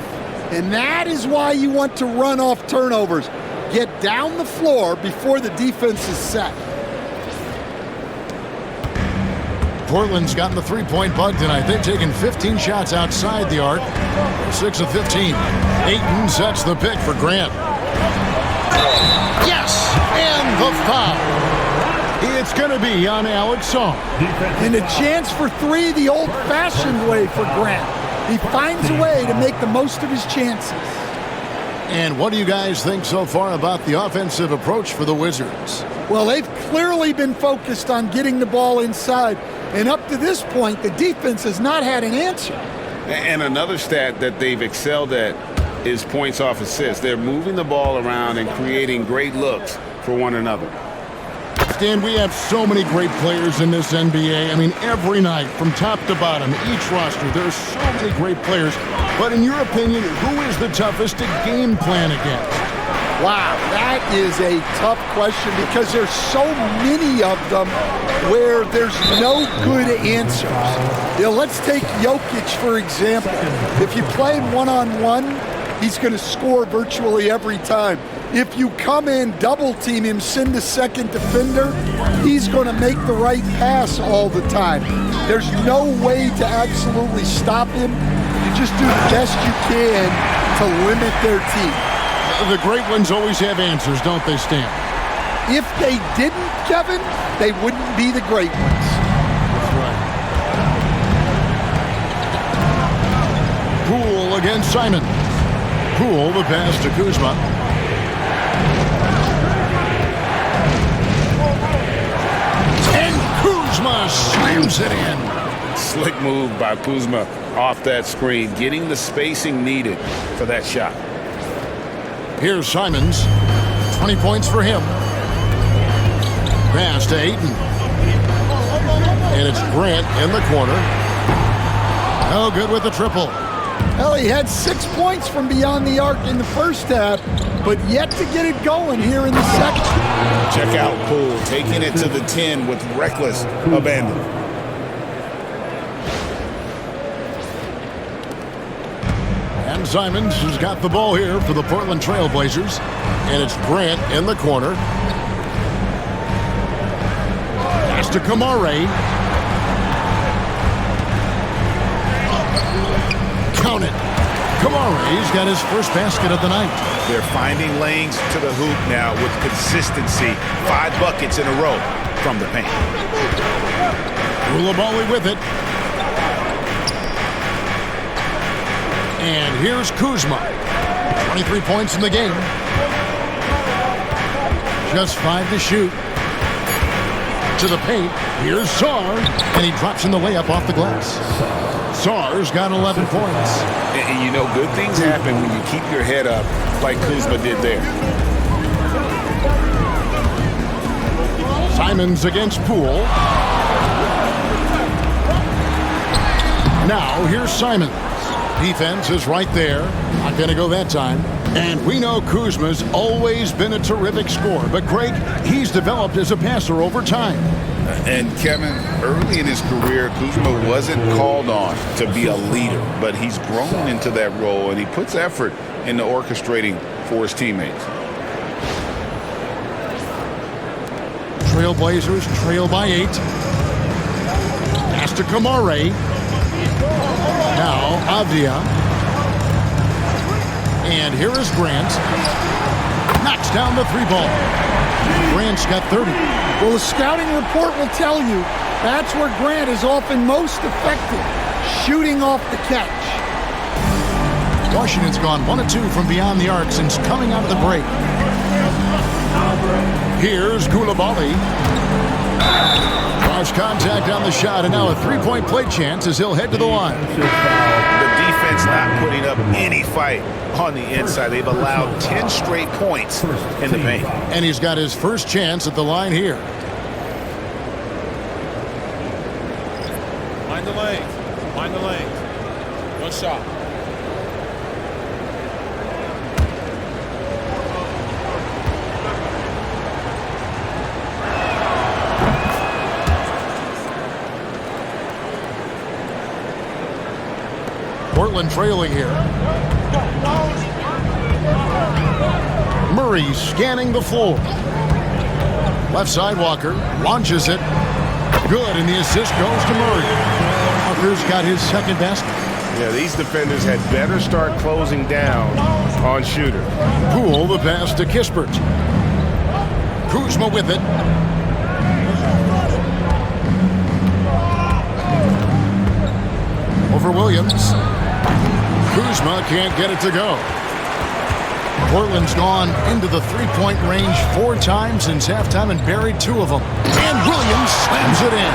And that is why you want to run off turnovers. Get down the floor before the defense is set. Portland's gotten the 3-point bug tonight. They've taken 15 shots outside the arc. 6 of 15. Ayton sets the pick for Grant. Yes! And the foul. It's going to be on Alex Song. And a chance for 3 the old-fashioned way for Grant. He finds a way to make the most of his chances. And what do you guys think so far about the offensive approach for the Wizards? Well, they've clearly been focused on getting the ball inside. And up to this point, the defense has not had an answer. And another stat that they've excelled at is points off assists. They're moving the ball around and creating great looks for one another. Stan, we have so many great players in this NBA. I mean, every night, from top to bottom, each roster, there's so many great players. But in your opinion, who is the toughest to game plan against? Wow, that is a tough question because there's so many of them where there's no good answers. You know, let's take Jokic, for example. If you play him one-on-one, he's going to score virtually every time. If you come in, double-team him, send a second defender, he's going to make the right pass all the time. There's no way to absolutely stop him. You just do the best you can to limit their team. The great ones always have answers, don't they, Stan? If they didn't, Kevin, they wouldn't be the great ones. That's right. Poole against Simon. Poole, the pass to Kuzma. And Kuzma slams it in. Slick move by Kuzma off that screen, getting the spacing needed for that shot. Here's Simons. 20 points for him. Pass to Ayton. And it's Grant in the corner. No good with the triple. Well, he had 6 points from beyond the arc in the first half, but yet to get it going here in the second. Check out Poole taking it to the 10 with reckless abandon. And Simons has got the ball here for the Portland Trailblazers. And it's Grant in the corner. Pass to Kamare. Count it. Kamare's got his first basket of the night. They're finding lanes to the hoop now with consistency. 5 buckets in a row from the paint. Koulibaly with it. And here's Kuzma. 23 points in the game. Just 5 to shoot. To the paint. Here's Sarr. And he drops in the layup off the glass. Sarr's got 11 points. And you know, good things happen when you keep your head up like Kuzma did there. Simons against Poole. Now here's Simons. Defense is right there. Not going to go that time. And we know Kuzma's always been a terrific scorer. But, Greg, he's developed as a passer over time. And, Kevin, early in his career, Kuzma wasn't called on to be a leader. But he's grown into that role, and he puts effort into orchestrating for his teammates. Trailblazers trail by 8. Pass to Kamare. Now Avdia. And here is Grant. Knocks down the 3-ball. Grant's got 30. Well, the scouting report will tell you that's where Grant is often most effective. shooting off the catch. Washington's gone 1 of 2 from beyond the arc since coming out of the break. Here's Koulibaly. Cross contact on the shot, and now a three-point play chance as he'll head to the line. The defense not putting up any fight on the inside. They've allowed 10 straight points in the paint. And he's got his first chance at the line here. Mind the lanes. Mind the lanes. One shot. Portland trailing here. Murray scanning the floor. Left side, Walker launches it. Good, and the assist goes to Murray. Walker's got his second basket. Yeah, these defenders had better start closing down on Shooter. Poole, the pass to Kispert. Kuzma with it. Over Williams. Kuzma can't get it to go. Portland's gone into the three-point range 4 times since halftime and buried 2 of them. And Williams slams it in.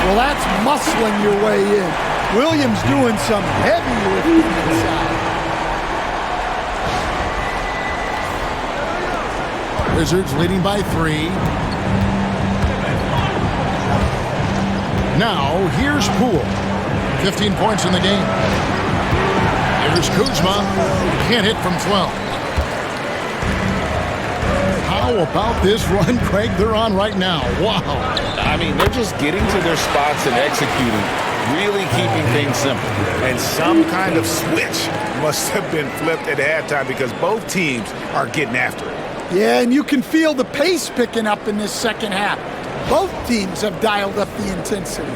Well, that's muscling your way in. Williams doing some heavy lifting inside. Wizards leading by 3. Now, here's Poole. 15 points in the game. Here's Kuzma. Can't hit from 12. How about this run, Craig, they're on right now? Wow. I mean, they're just getting to their spots and executing, really keeping things simple. And some kind of switch must have been flipped at halftime because both teams are getting after it. Yeah, and you can feel the pace picking up in this second half. Both teams have dialed up the intensity.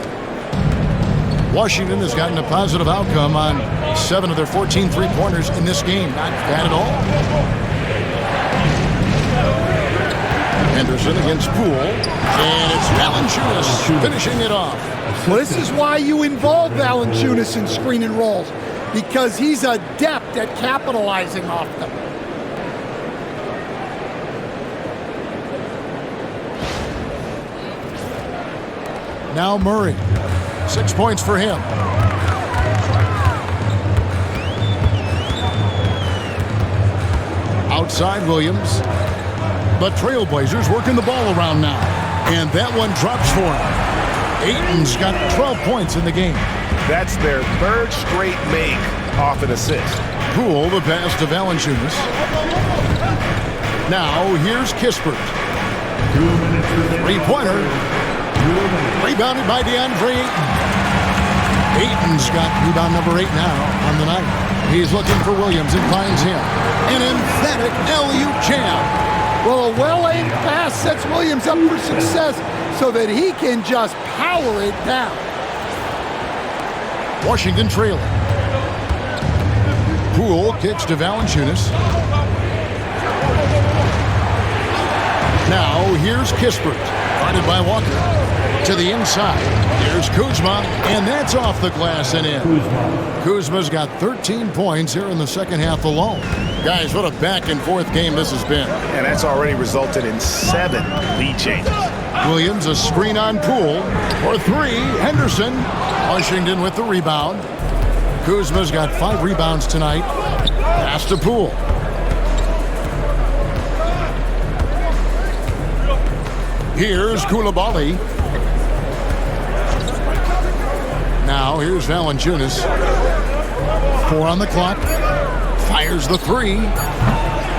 Washington has gotten a positive outcome on 7 of their 14 three-pointers in this game. Not bad at all. Henderson against Poole. And it's Valanciunas finishing it off. Well, this is why you involve Valanciunas in screen and rolls, because he's adept at capitalizing off them. Now Murray. 6 points for him. Outside Williams. The Trailblazers working the ball around now. And that one drops for him. Ayton's got 12 points in the game. That's their 3rd straight make off an assist. Poole, the pass to Valanciunas. Now here's Kispert. 3-pointer. Rebounded by DeAndre Ayton. Ayton's got rebound number 8 now on the night. He's looking for Williams and finds him. An emphatic alley-oop jam. Well, a well-aimed pass sets Williams up for success so that he can just power it down. Washington trailing. Poole kicks to Valanciunas. Now here's Kispert. Guarded by Walker. To the inside. Here's Kuzma, and that's off the glass and in. Kuzma's got 13 points here in the second half alone. Guys, what a back-and-forth game this has been. And that's already resulted in 7 lead changes. Williams, a screen on Poole. For 3, Henderson. Washington with the rebound. Kuzma's got 5 rebounds tonight. Pass to Poole. Here's Koulibaly. Now here's Valanciunas. 4 on the clock. Fires the 3.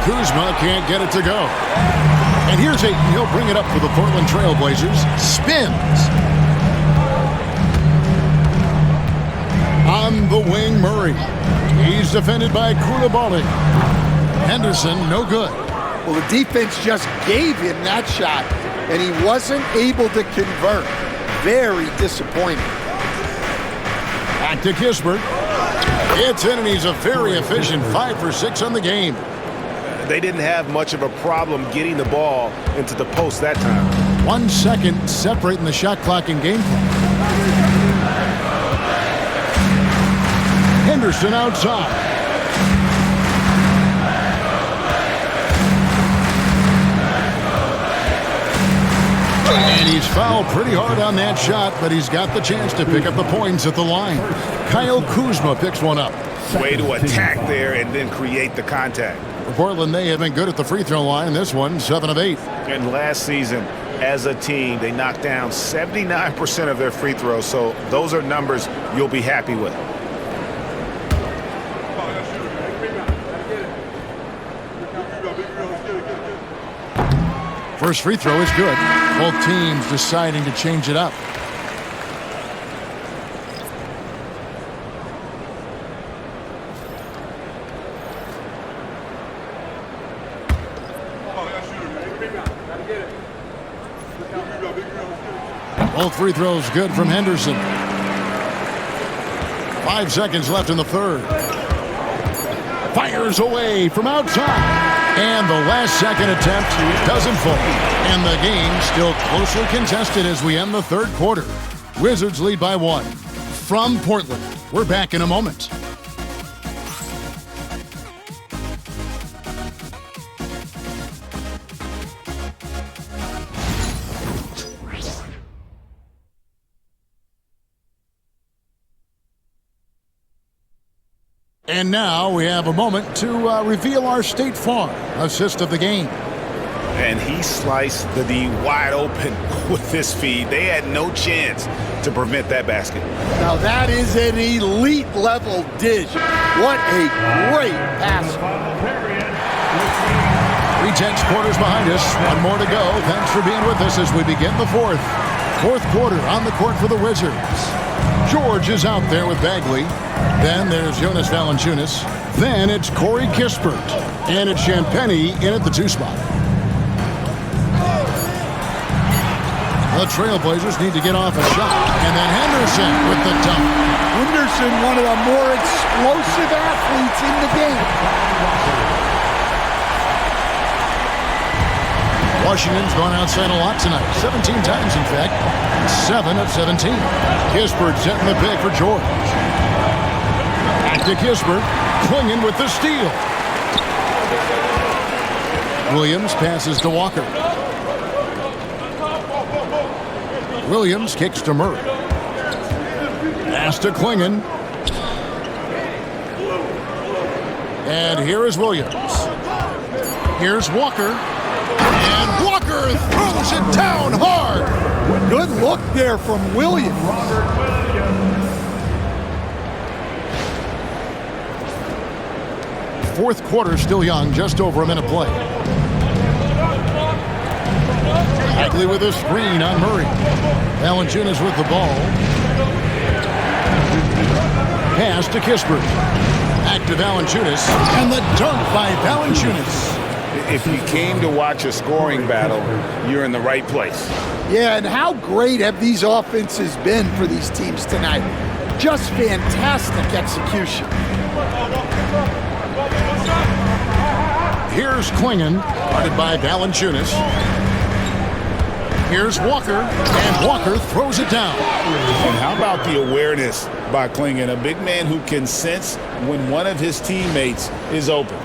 Kuzma can't get it to go. And here's Ayton. He'll bring it up for the Portland Trailblazers. Spins. On the wing, Murray. He's defended by Koulibaly. Henderson, no good. Well, the defense just gave him that shot, and he wasn't able to convert. Very disappointing. Back to Kispert. It's in, and he's a very efficient 5 for 6 on the game. They didn't have much of a problem getting the ball into the post that time. 1 second separating the shot clock and game clock. Henderson outside. And he's fouled pretty hard on that shot, but he's got the chance to pick up the points at the line. Kyle Kuzma picks one up. Way to attack there and then create the contact. For Portland, they have been good at the free throw line. This one, 7 of 8. And last season, as a team, they knocked down 79% of their free throws, so those are numbers you'll be happy with. First free throw is good. Both teams deciding to change it up. Both free throws good from Henderson. 5 seconds left in the third. Fires away from outside. And the last second attempt doesn't fall. And the game still closely contested as we end the third quarter. Wizards lead by 1. From Portland, we're back in a moment. And now we have a moment to reveal our State Farm assist of the game. And he sliced the D wide open with this feed. They had no chance to prevent that basket. Now that is an elite level dish. What a great pass. 3:10 quarters behind us. One more to go. Thanks for being with us as we begin the fourth. Fourth quarter on the court for the Wizards. George is out there with Bagley. Then there's Jonas Valanciunas. Then it's Corey Kispert. And it's Champagnie in at the 2 spot. The Trailblazers need to get off a shot. And then Henderson with the dunk. Henderson, one of the more explosive athletes in the game. Washington's gone outside a lot tonight. 17 times, in fact. 7 of 17. Kispert setting the pick for George. Back to Kispert. Clinging with the steal. Williams passes to Walker. Williams kicks to Murray. Pass to Klingon. And here is Williams. Here's Walker. And Walker throws it down hard. Good look there from Williams. Fourth quarter still young, just over a minute play. Bagley with a screen on Murray. Valanciunas with the ball. Pass to Kispert. Back to Valanciunas. And the dunk by Valanciunas. If you came to watch a scoring battle, you're in the right place. Yeah, and how great have these offenses been for these teams tonight? Just fantastic execution. Here's Klingon, guarded by Valanciunas. Here's Walker, and Walker throws it down. And how about the awareness by Klingon, a big man who can sense when one of his teammates is open.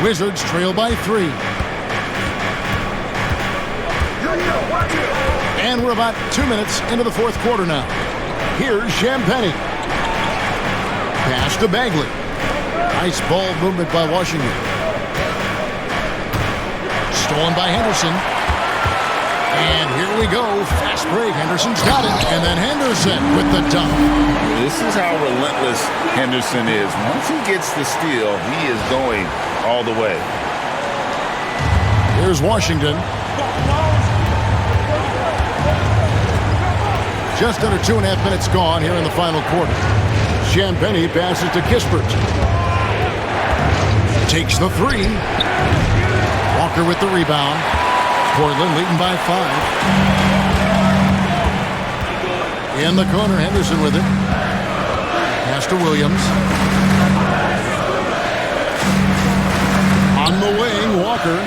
Wizards trail by 3. And we're about 2 minutes into the fourth quarter now. Here's Champagnie. Pass to Bagley. Nice ball movement by Washington. Stolen by Henderson. And here we go. Fast break. Henderson's got it. And then Henderson with the dunk. This is how relentless Henderson is. Once he gets the steal, he is going all the way. Here's Washington. Just under 2.5 minutes gone here in the final quarter. Champagnie passes to Kispert. Takes the 3. Walker with the rebound. Portland leading by 5. In the corner, Henderson with it. Pass to Williams. On the wing, Walker.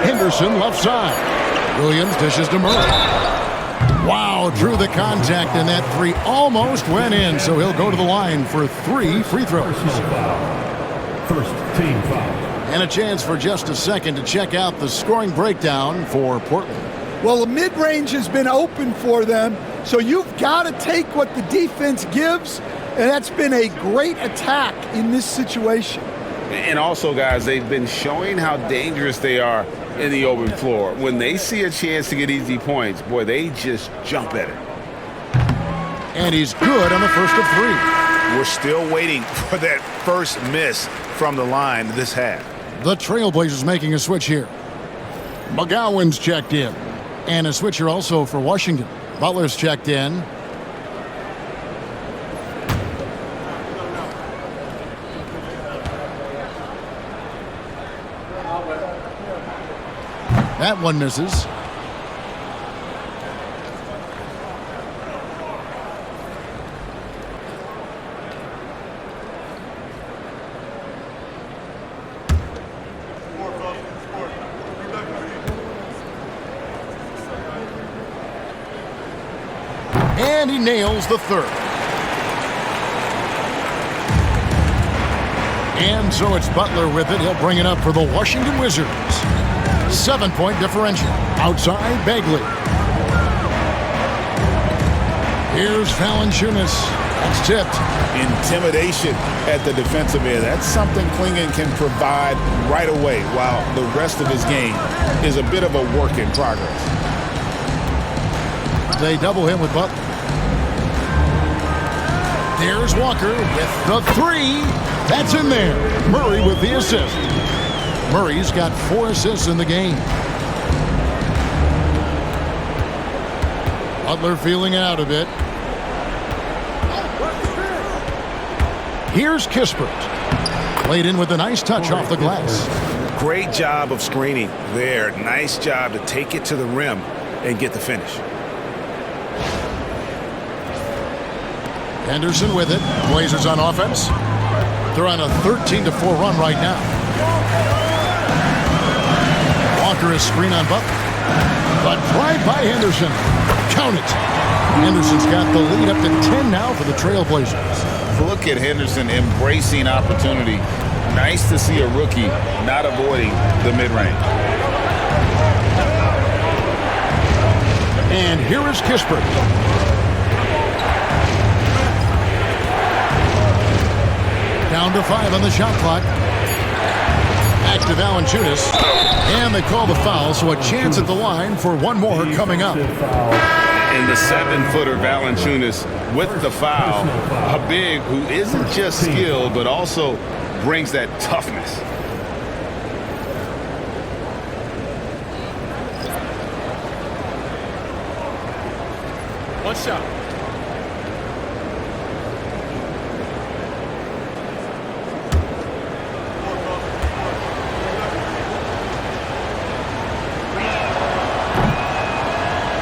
Henderson left side. Williams dishes to Murray. Wow, drew the contact, and that three almost went in, so he'll go to the line for 3 free throws. First team foul. And a chance for just a second to check out the scoring breakdown for Portland. Well, the mid-range has been open for them, so you've got to take what the defense gives, and that's been a great attack in this situation. And also, guys, they've been showing how dangerous they are in the open floor. When they see a chance to get easy points, boy, they just jump at it. And he's good on the first of 3. We're still waiting for that first miss from the line this half. The Trailblazers making a switch here. McGowan's checked in. And a switcher also for Washington. Butler's checked in. That one misses. And he nails the third. And so it's Butler with it. He'll bring it up for the Washington Wizards. 7-point differential. Outside, Bagley. Here's Valanciunas. That's tipped. Intimidation at the defensive end. That's something Klingon can provide right away, while the rest of his game is a bit of a work in progress. They double him with Butler. There's Walker with the 3. That's in there. Murray with the assist. Murray's got 4 assists in the game. Butler feeling it out a bit. Here's Kispert. Played in with a nice touch off the glass. Great job of screening there. Nice job to take it to the rim and get the finish. Henderson with it. Blazers on offense. They're on a 13-4 run right now. Walker is screen on Butler. But drive by Henderson. Count it. Henderson's got the lead up to 10 now for the Trailblazers. Look at Henderson embracing opportunity. Nice to see a rookie not avoiding the mid-range. And here is Kispert. Down to 5 on the shot clock. Back to Valanciunas. And they call the foul, so a chance at the line for one more coming up. And the 7-footer Valanciunas with the foul. A big who isn't just skilled, but also brings that toughness. One shot.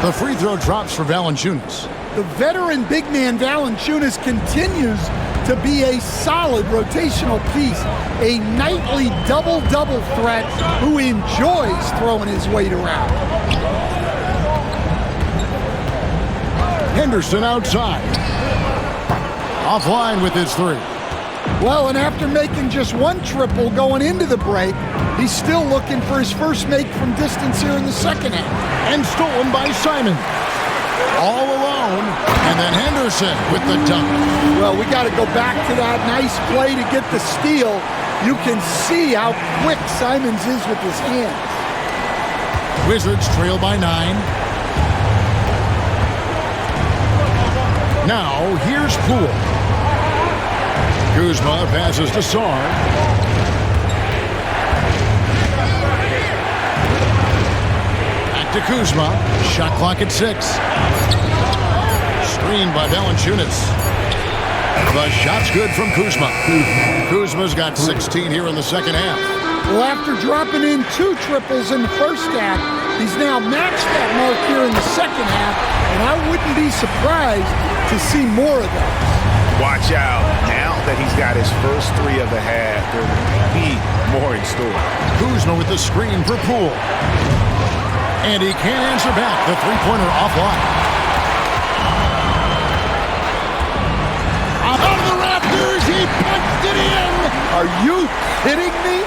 The free throw drops for Valanciunas. The veteran big man Valanciunas continues to be a solid rotational piece, a nightly double-double threat who enjoys throwing his weight around. Henderson outside. Offline with his 3. Well, and after making just 1 triple going into the break, he's still looking for his first make from distance here in the second half. And stolen by Simon. All alone. And then Henderson with the dunk. Well, we got to go back to that nice play to get the steal. You can see how quick Simons is with his hands. Wizards trail by 9. Now, here's Poole. Kuzma passes to Sarr. Back to Kuzma. Shot clock at 6. Screened by Valanciunas. The shot's good from Kuzma. Kuzma's got 16 here in the second half. Well, after dropping in 2 triples in the first half, he's now matched that mark here in the second half, and I wouldn't be surprised to see more of that. Watch out. Now that he's got his first 3 of the half, there will be more in store. Kuzma with the screen for Poole. And he can't answer back. The three-pointer offline. Are you kidding me?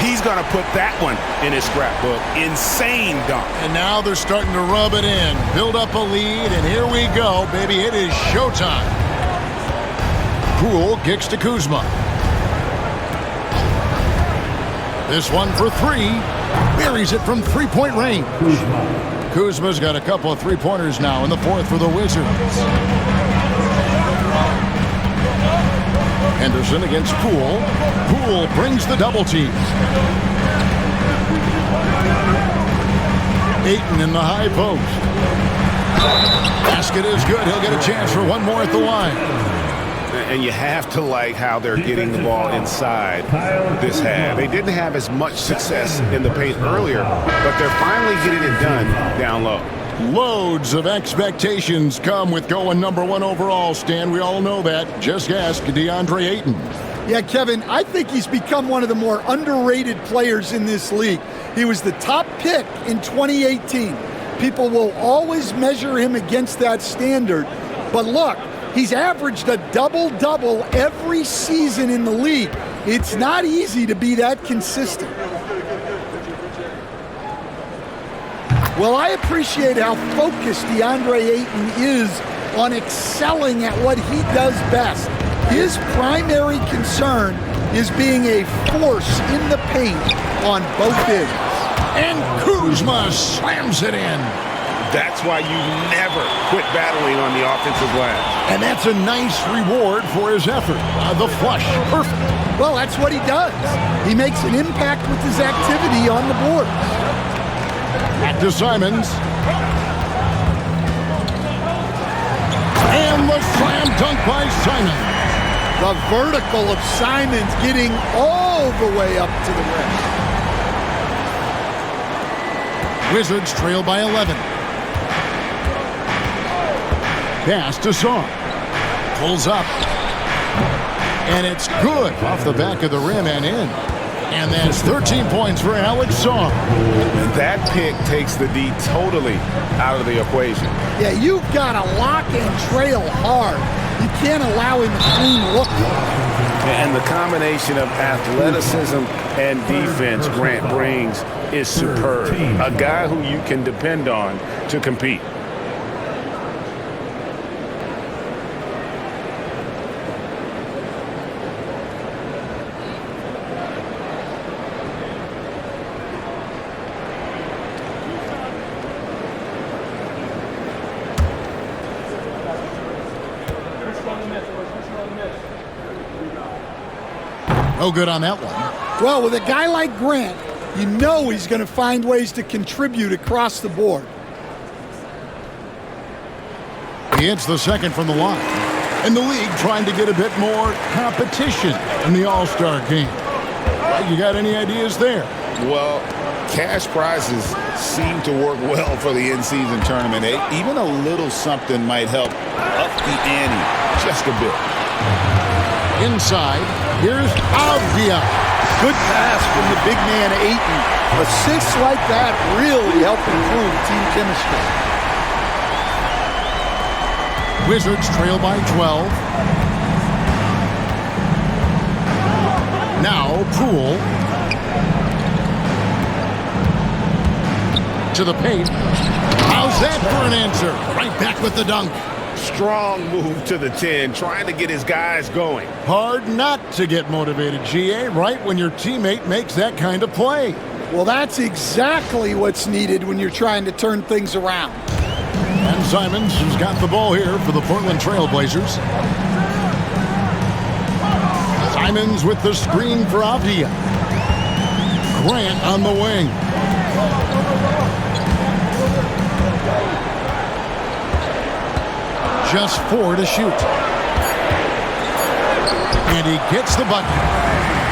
He's going to put that one in his scrapbook. Insane dunk. And now they're starting to rub it in, build up a lead, and here we go, baby. It is showtime. Poole kicks to Kuzma. This one for three. Buries it from three-point range. Kuzma's got a couple of three-pointers now in the fourth for the Wizards. Henderson against Poole. Poole brings the double team. Ayton in the high post. Basket is good. He'll get a chance for one more at the line. And you have to like how they're getting the ball inside this half. They didn't have as much success in the paint earlier, but they're finally getting it done down low. Loads of expectations come with going number one overall, Stan. We all know that. Just ask DeAndre Ayton. Yeah, Kevin, I think he's become one of the more underrated players in this league. He was the top pick in 2018. People will always measure him against that standard. But look, he's averaged a double-double every season in the league. It's not easy to be that consistent. Well, I appreciate how focused DeAndre Ayton is on excelling at what he does best. His primary concern is being a force in the paint on both ends. And Kuzma slams it in. That's why you never quit battling on the offensive glass. And that's a nice reward for his effort. The flush, perfect. Well, that's what he does. He makes an impact with his activity on the board. Back to Simons. And the slam dunk by Simons. The vertical of Simons getting all the way up to the rim. Wizards trail by 11. Pass to Song. Pulls up. And it's good off the back of the rim and in. And that's 13 points for Alex Song. And that pick takes the D totally out of the equation. Yeah, you've got to lock and trail hard. You can't allow him a clean look. And the combination of athleticism and defense Grant brings is superb. A guy who you can depend on to compete. No good on that one. Well, with a guy like Grant, you know he's going to find ways to contribute across the board. He hits the second from the line. And the league trying to get a bit more competition in the All-Star game. You got any ideas there? Well, cash prizes seem to work well for the in-season tournament. Even a little something might help up the ante just a bit. Inside, here's Avdia. Good pass from the big man Ayton. Assists like that really help improve team chemistry. Wizards trail by 12. Now Poole. To the paint. How's that for an answer? Right back with the dunk. Strong move to the 10, trying to get his guys going. Hard not to get motivated, GA, right when your teammate makes that kind of play. Well, that's exactly what's needed when you're trying to turn things around. And Simons has got the ball here for the Portland Trail Blazers. Simons with the screen for Avdia. Grant on the wing. Just 4 to shoot. And he gets the bucket.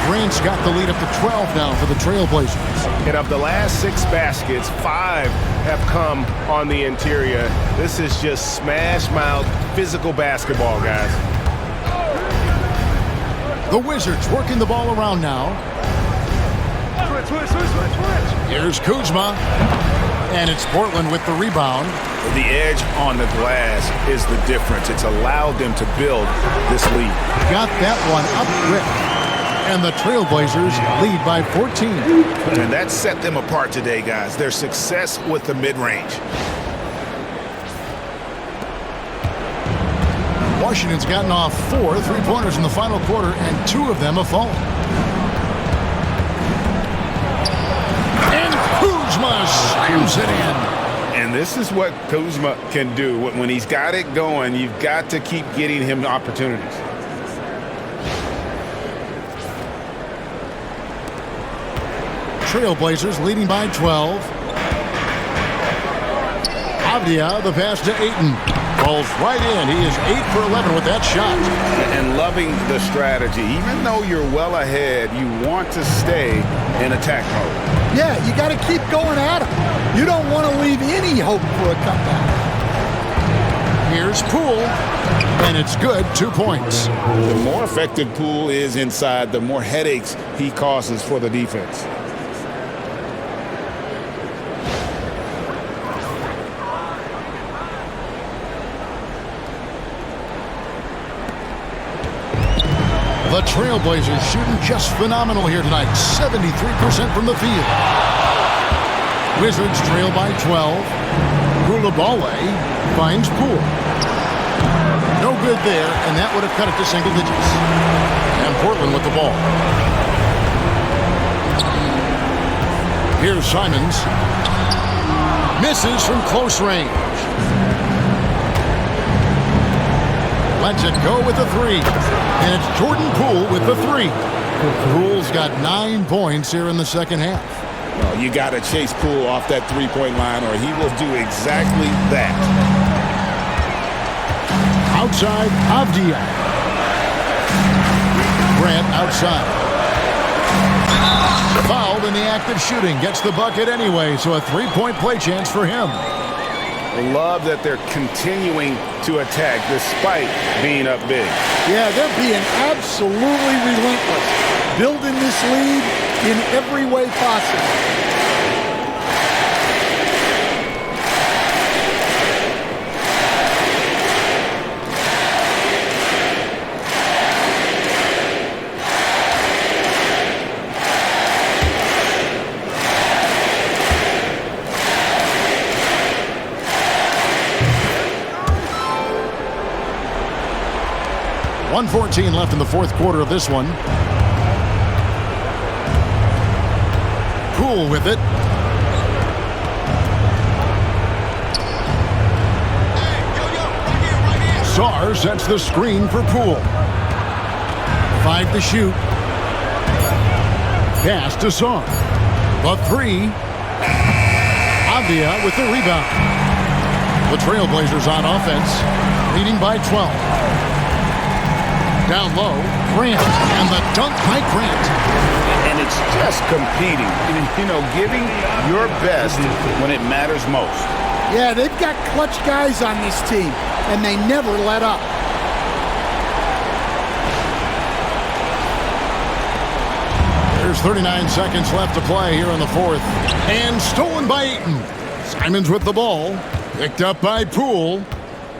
Grant's got the lead up to 12 now for the Trailblazers. And of the last 6 baskets, 5 have come on the interior. This is just smash-mouth physical basketball, guys. The Wizards working the ball around now. Switch. Here's Kuzma. And it's Portland with the rebound. The edge on the glass is the difference. It's allowed them to build this lead. Got that one up quick. And the Trailblazers lead by 14. And that set them apart today, guys. Their success with the mid-range. Washington's gotten off 4 3-pointers in the final quarter, and 2 of them have fallen. And Kuzma slams it in. And this is what Kuzma can do. When he's got it going, you've got to keep getting him opportunities. Trailblazers leading by 12. Avdia, the pass to Ayton. Falls right in. He is 8 for 11 with that shot. And loving the strategy. Even though you're well ahead, you want to stay in attack mode. Yeah, you got to keep going at him. You don't want to leave any hope for a comeback. Here's Poole, and it's good. 2 points. The more effective Poole is inside, the more headaches he causes for the defense. The Trailblazers shooting just phenomenal here tonight. 73% from the field. Wizards trail by 12. Coulibaly finds Poole. No good there, and that would have cut it to single digits. And Portland with the ball. Here's Simons. Misses from close range. Lets it go with the 3. And it's Jordan Poole with the 3. Poole's got 9 points here in the second half. Well, you got to chase Poole off that three-point line, or he will do exactly that. Outside, Avdia. Grant outside. Fouled in the act of shooting. Gets the bucket anyway, so a 3-point play chance for him. I love that they're continuing to attack despite being up big. Yeah, they're being absolutely relentless. Building this lead in every way possible. .114 left in the fourth quarter of this one. Poole with it. Sarr sets the screen for Poole. 5 to shoot. Pass to Sarr. The 3. Avdia with the rebound. The Trailblazers on offense, leading by 12. Down low, Grant, and the dunk by Grant. And it's just competing, you know, giving your best when it matters most. Yeah, they've got clutch guys on this team, and they never let up. There's 39 seconds left to play here in the fourth. And stolen by Ayton. Simons with the ball. Picked up by Poole.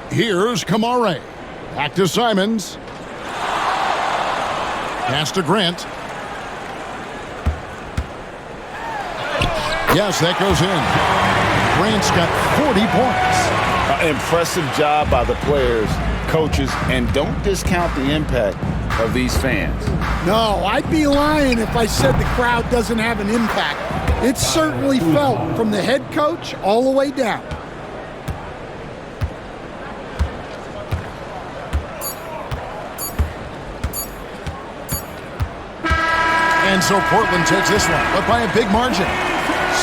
Here's Kamare. Back to Simons. Pass to Grant. Yes, that goes in. Grant's got 40 points. Impressive job by the players, coaches, and don't discount the impact of these fans. No, I'd be lying if I said the crowd doesn't have an impact. It's certainly felt from the head coach all the way down. And so Portland takes this one, but by a big margin.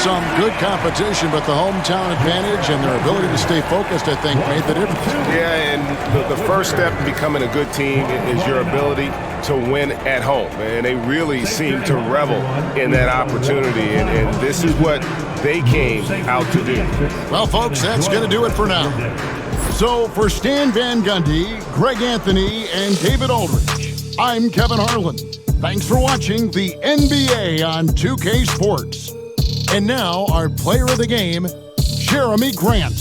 Some good competition, but the hometown advantage and their ability to stay focused, I think, made the difference. Yeah, and the first step in becoming a good team is your ability to win at home. And they really seem to revel in that opportunity, and this is what they came out to do. Well, folks, that's going to do it for now. So for Stan Van Gundy, Greg Anthony, and David Aldridge, I'm Kevin Harlan. Thanks for watching the NBA on 2K Sports. And now, our player of the game, Jeremy Grant.